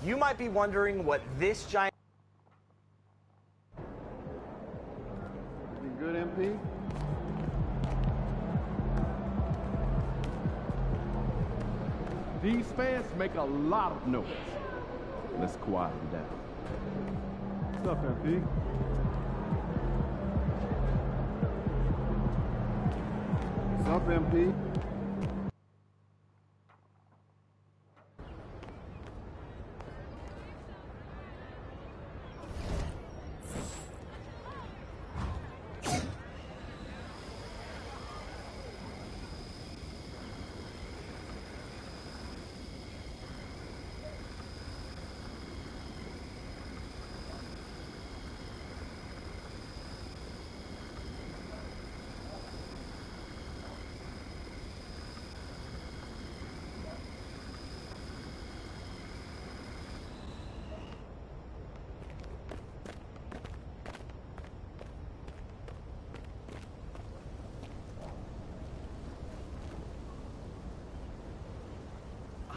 You might be wondering what this giant... You good, MP? These fans make a lot of noise. Let's quiet them down. What's up, MP? What's up, MP?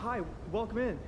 Hi, welcome in.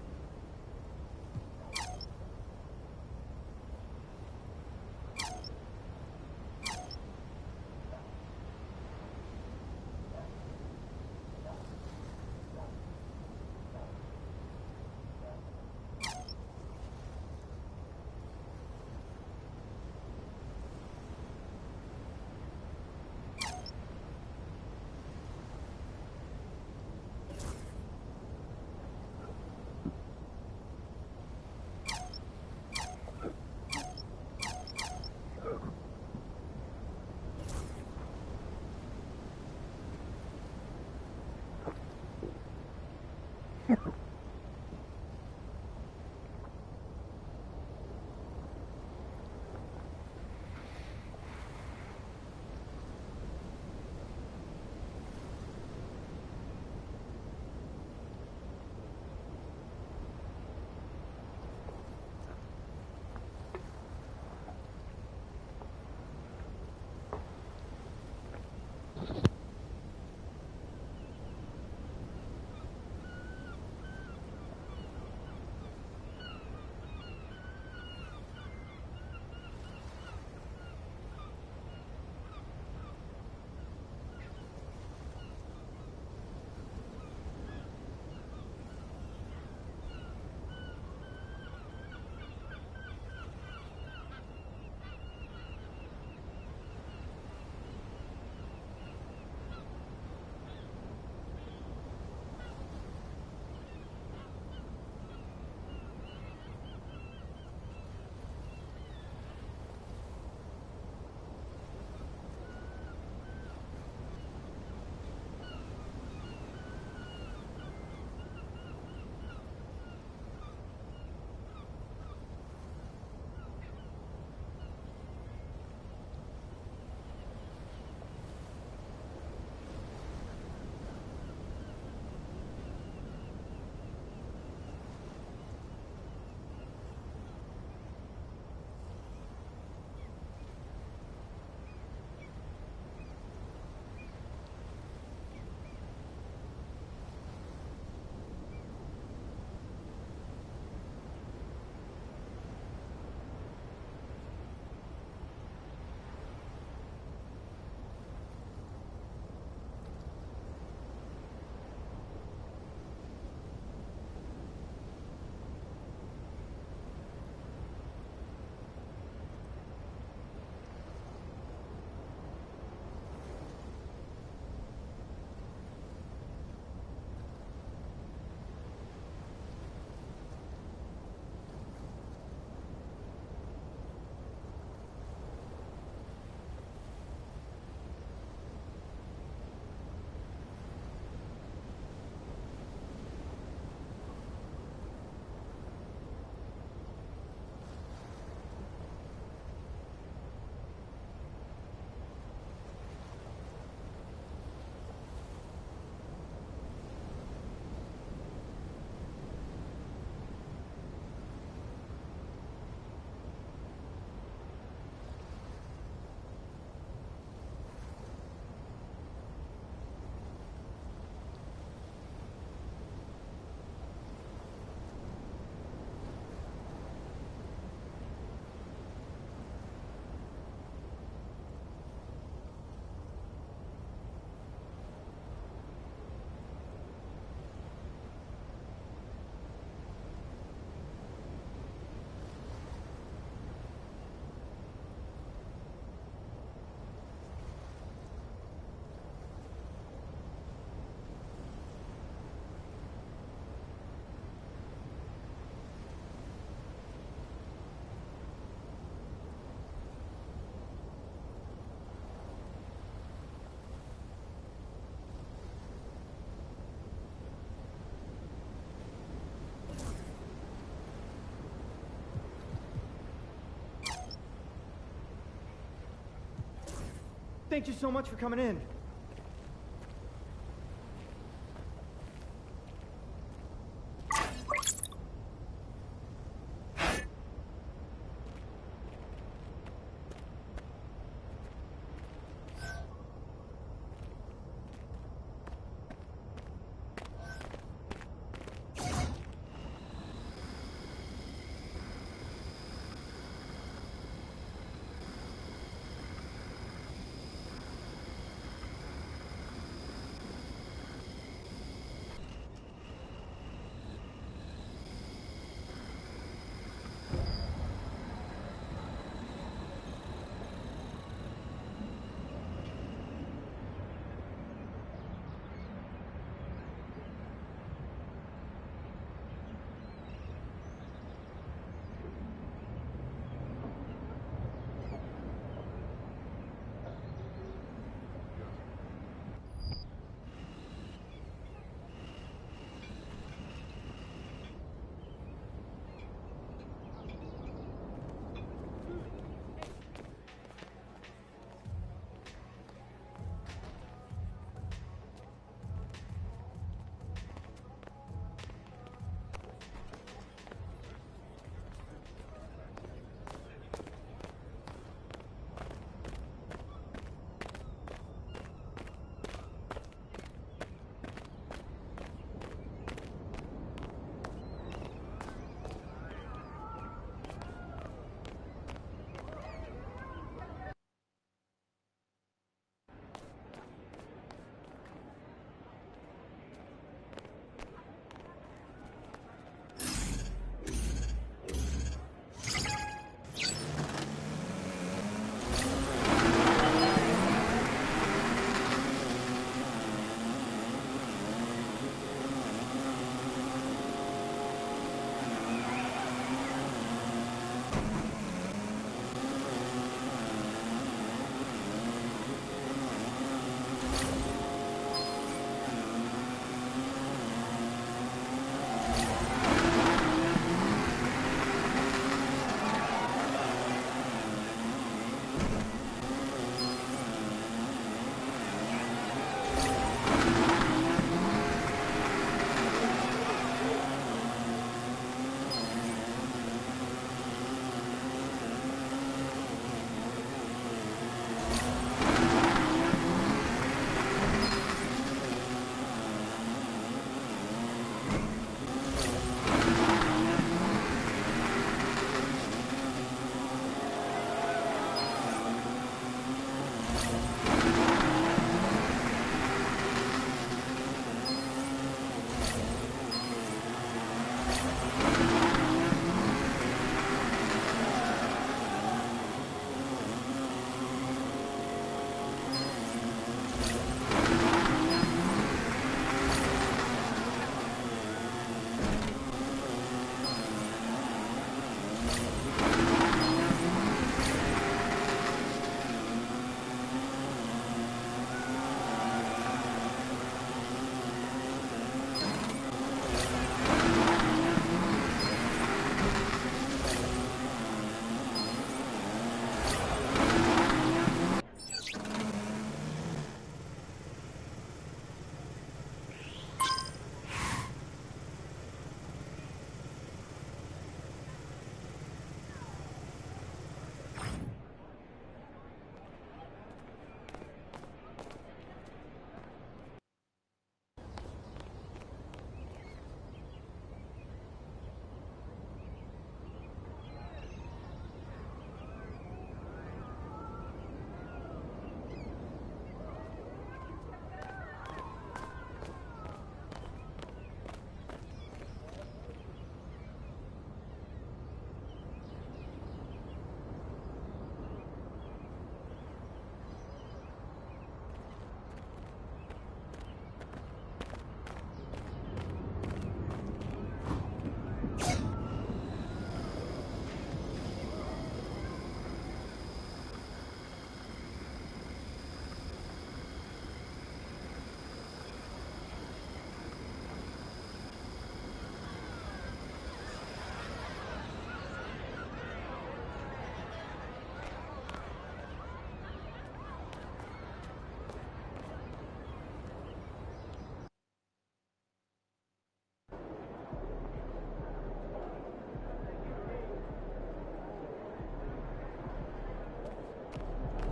Thank you so much for coming in.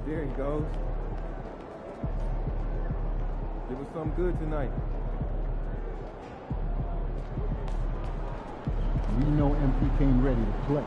There he goes. It was something good tonight. We know MP came ready to play.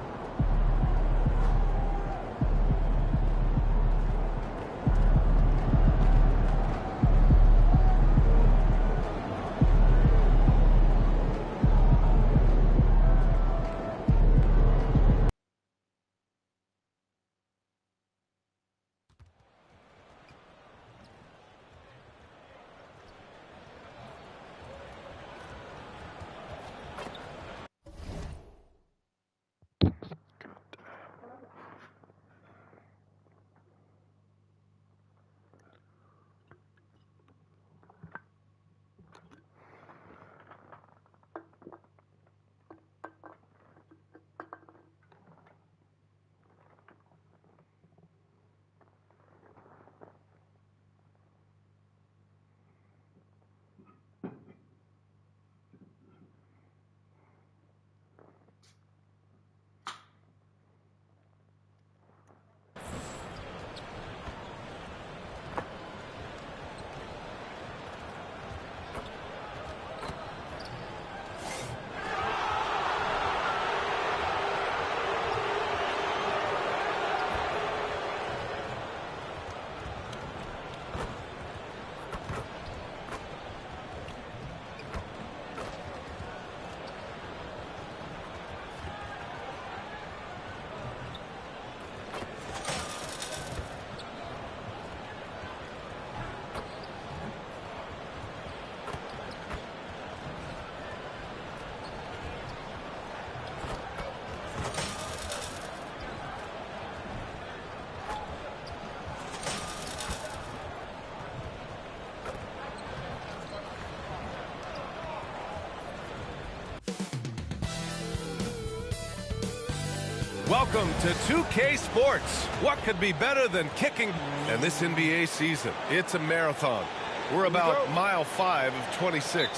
Welcome to 2K Sports. What could be better than kicking? And this NBA season, it's a marathon. We're about mile 5 of 26.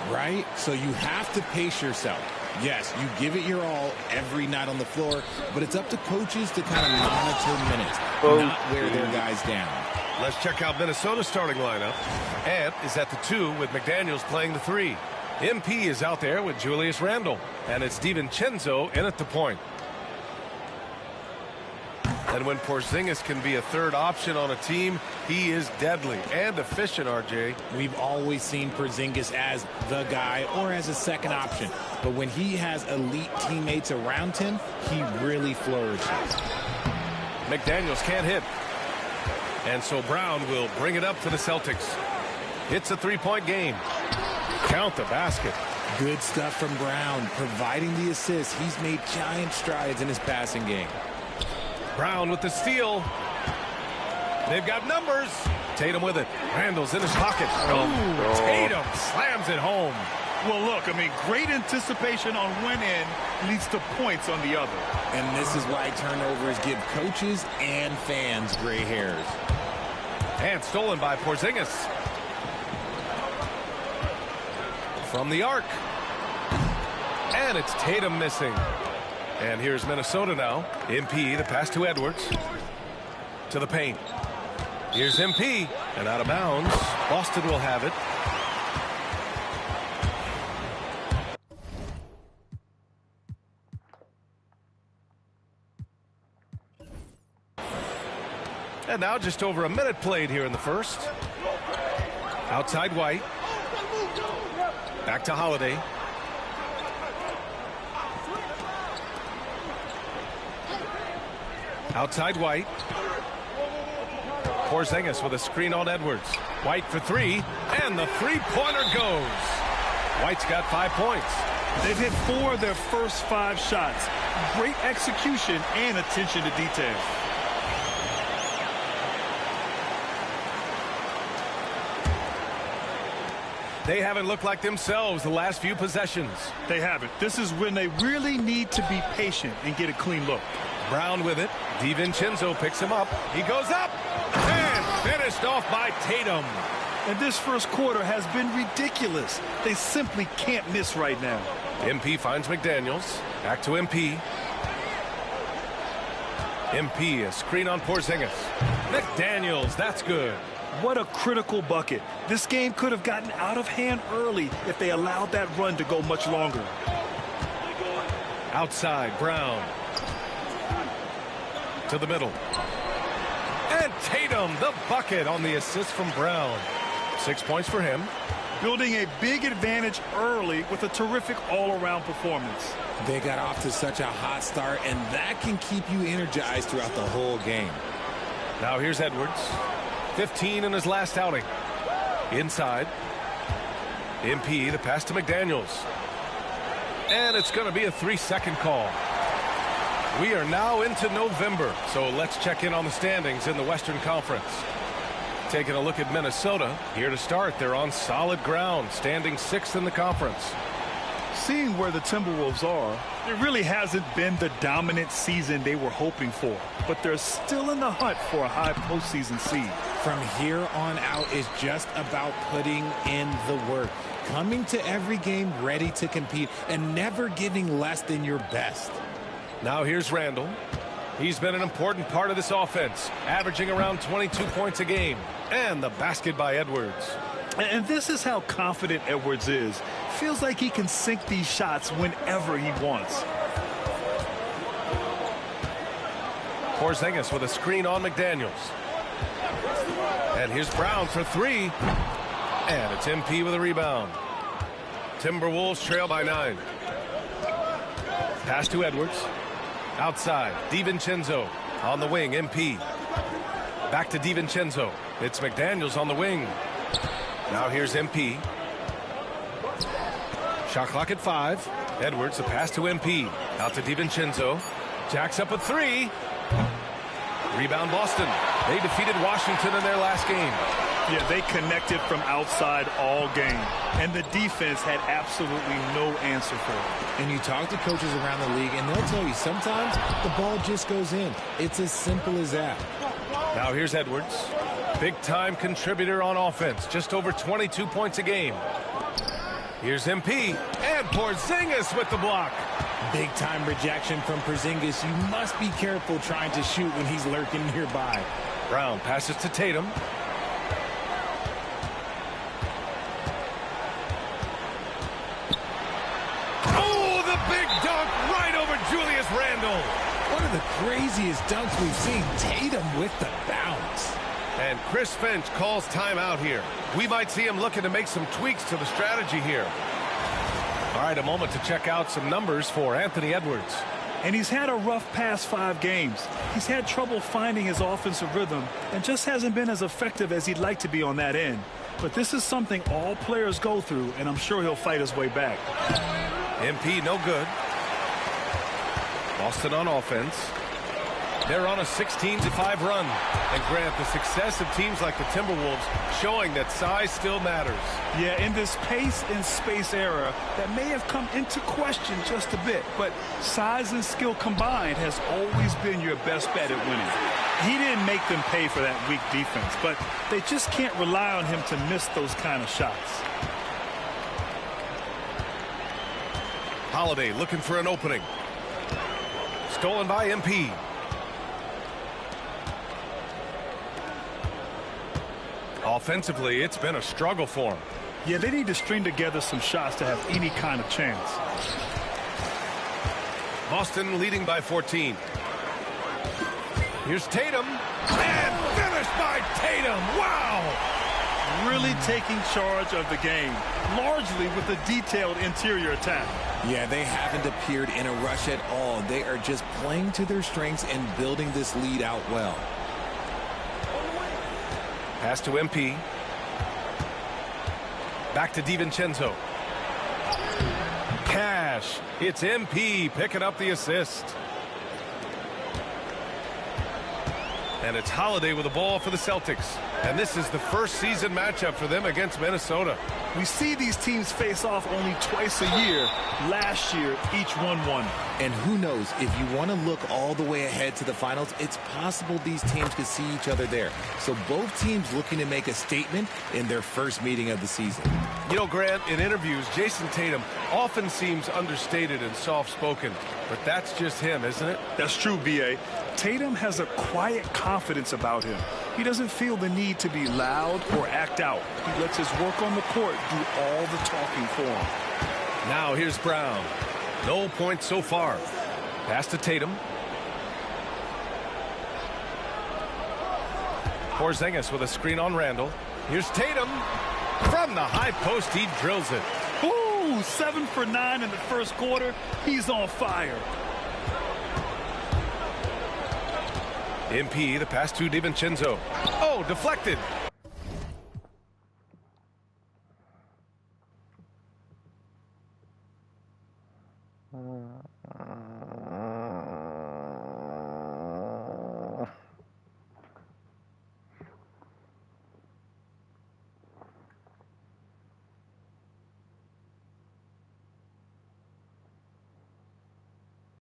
Right? So you have to pace yourself. Yes, you give it your all every night on the floor, but it's up to coaches to kind of monitor minutes, not wear their guys down. Let's check out Minnesota's starting lineup. Ant is at the 2 with McDaniels playing the 3. MP is out there with Julius Randle, and it's DiVincenzo in at the point. And when Porzingis can be a third option on a team, he is deadly and efficient, RJ. We've always seen Porzingis as the guy or as a second option. But when he has elite teammates around him, he really flourishes. McDaniels can't hit. And so Brown will bring it up to the Celtics. It's a three-point game. Count the basket. Good stuff from Brown, providing the assist. He's made giant strides in his passing game. Brown with the steal. They've got numbers. Tatum with it. Randall's in his pocket. Tatum slams it home. Well, look, I mean, great anticipation on one end leads to points on the other. And this is why turnovers give coaches and fans gray hairs. And stolen by Porzingis. From the arc. And it's Tatum missing. And here's Minnesota now. MP, the pass to Edwards. To the paint. Here's MP. And out of bounds. Boston will have it. And now just over a minute played here in the first. Outside White. Back to Holiday. Outside White. Porzingis with a screen on Edwards. White for 3, and the three-pointer goes. White's got 5 points. They've hit 4 of their first 5 shots. Great execution and attention to detail. They haven't looked like themselves the last few possessions. They haven't. This is when they really need to be patient and get a clean look. Brown with it. DiVincenzo picks him up. He goes up and finished off by Tatum. And this first quarter has been ridiculous. They simply can't miss right now. MP finds McDaniels. Back to MP. MP, a screen on Porzingis. McDaniels, that's good. What a critical bucket. This game could have gotten out of hand early if they allowed that run to go much longer. Outside, Brown. To the middle. And Tatum, the bucket on the assist from Brown. 6 points for him. Building a big advantage early with a terrific all-around performance. They got off to such a hot start, and that can keep you energized throughout the whole game. Now here's Edwards. 15 in his last outing. Inside. MP, the pass to McDaniels. And it's going to be a 3-second call. We are now into November, so let's check in on the standings in the Western Conference. Taking a look at Minnesota. Here to start, they're on solid ground, standing 6th in the conference. Seeing where the Timberwolves are, it really hasn't been the dominant season they were hoping for, but they're still in the hunt for a high postseason seed. From here on out is just about putting in the work, coming to every game ready to compete, and never giving less than your best. Now here's Randall. He's been an important part of this offense, averaging around 22 points a game. And the basket by Edwards. And this is how confident Edwards is. Feels like he can sink these shots whenever he wants. Porzingis with a screen on McDaniels. And here's Brown for 3. And it's MP with a rebound. Timberwolves trail by 9. Pass to Edwards. Outside, DiVincenzo on the wing, MP. Back to DiVincenzo. It's McDaniels on the wing. Now here's MP. Shot clock at 5. Edwards, the pass to MP. Out to DiVincenzo. Jacks up a 3. Rebound Boston. They defeated Washington in their last game. Yeah, they connected from outside all game. And the defense had absolutely no answer for it. And you talk to coaches around the league, and they'll tell you sometimes the ball just goes in. It's as simple as that. Now here's Edwards. Big-time contributor on offense. Just over 22 points a game. Here's MP. And Porzingis with the block. Big-time rejection from Porzingis. You must be careful trying to shoot when he's lurking nearby. Brown passes to Tatum. Oh, the big dunk right over Julius Randle. One of the craziest dunks we've seen. Tatum with the bounce. And Chris Finch calls timeout here. We might see him looking to make some tweaks to the strategy here. All right, a moment to check out some numbers for Anthony Edwards. And he's had a rough past 5 games. He's had trouble finding his offensive rhythm and just hasn't been as effective as he'd like to be on that end. But this is something all players go through, and I'm sure he'll fight his way back. MP no good. Boston on offense. They're on a 16-5 run. And Grant, the success of teams like the Timberwolves showing that size still matters. Yeah, in this pace and space era, that may have come into question just a bit. But size and skill combined has always been your best bet at winning. He didn't make them pay for that weak defense, but they just can't rely on him to miss those kind of shots. Holiday looking for an opening. Stolen by MP. Offensively, it's been a struggle for him. Yeah, they need to string together some shots to have any kind of chance. Boston leading by 14. Here's Tatum. And finished by Tatum. Wow! Really taking charge of the game, largely with a detailed interior attack. Yeah, they haven't appeared in a rush at all. They are just playing to their strengths and building this lead out well. Pass to MP. Back to DiVincenzo. Cash. It's MP picking up the assist. And it's Holiday with the ball for the Celtics. And this is the first season matchup for them against Minnesota. We see these teams face off only twice a year. Last year, each won one. And who knows, if you want to look all the way ahead to the finals, it's possible these teams could see each other there. So both teams looking to make a statement in their first meeting of the season. You know, Grant, in interviews, Jason Tatum often seems understated and soft-spoken. But that's just him, isn't it? That's true, B.A. Tatum has a quiet confidence about him. He doesn't feel the need to be loud or act out. He lets his work on the court do all the talking for him. Now here's Brown. No points so far. Pass to Tatum. Porzingis with a screen on Randall. Here's Tatum. From the high post, he drills it. Ooh, 7 for 9 in the first quarter. He's on fire. MP, the pass to DiVincenzo. Oh, deflected.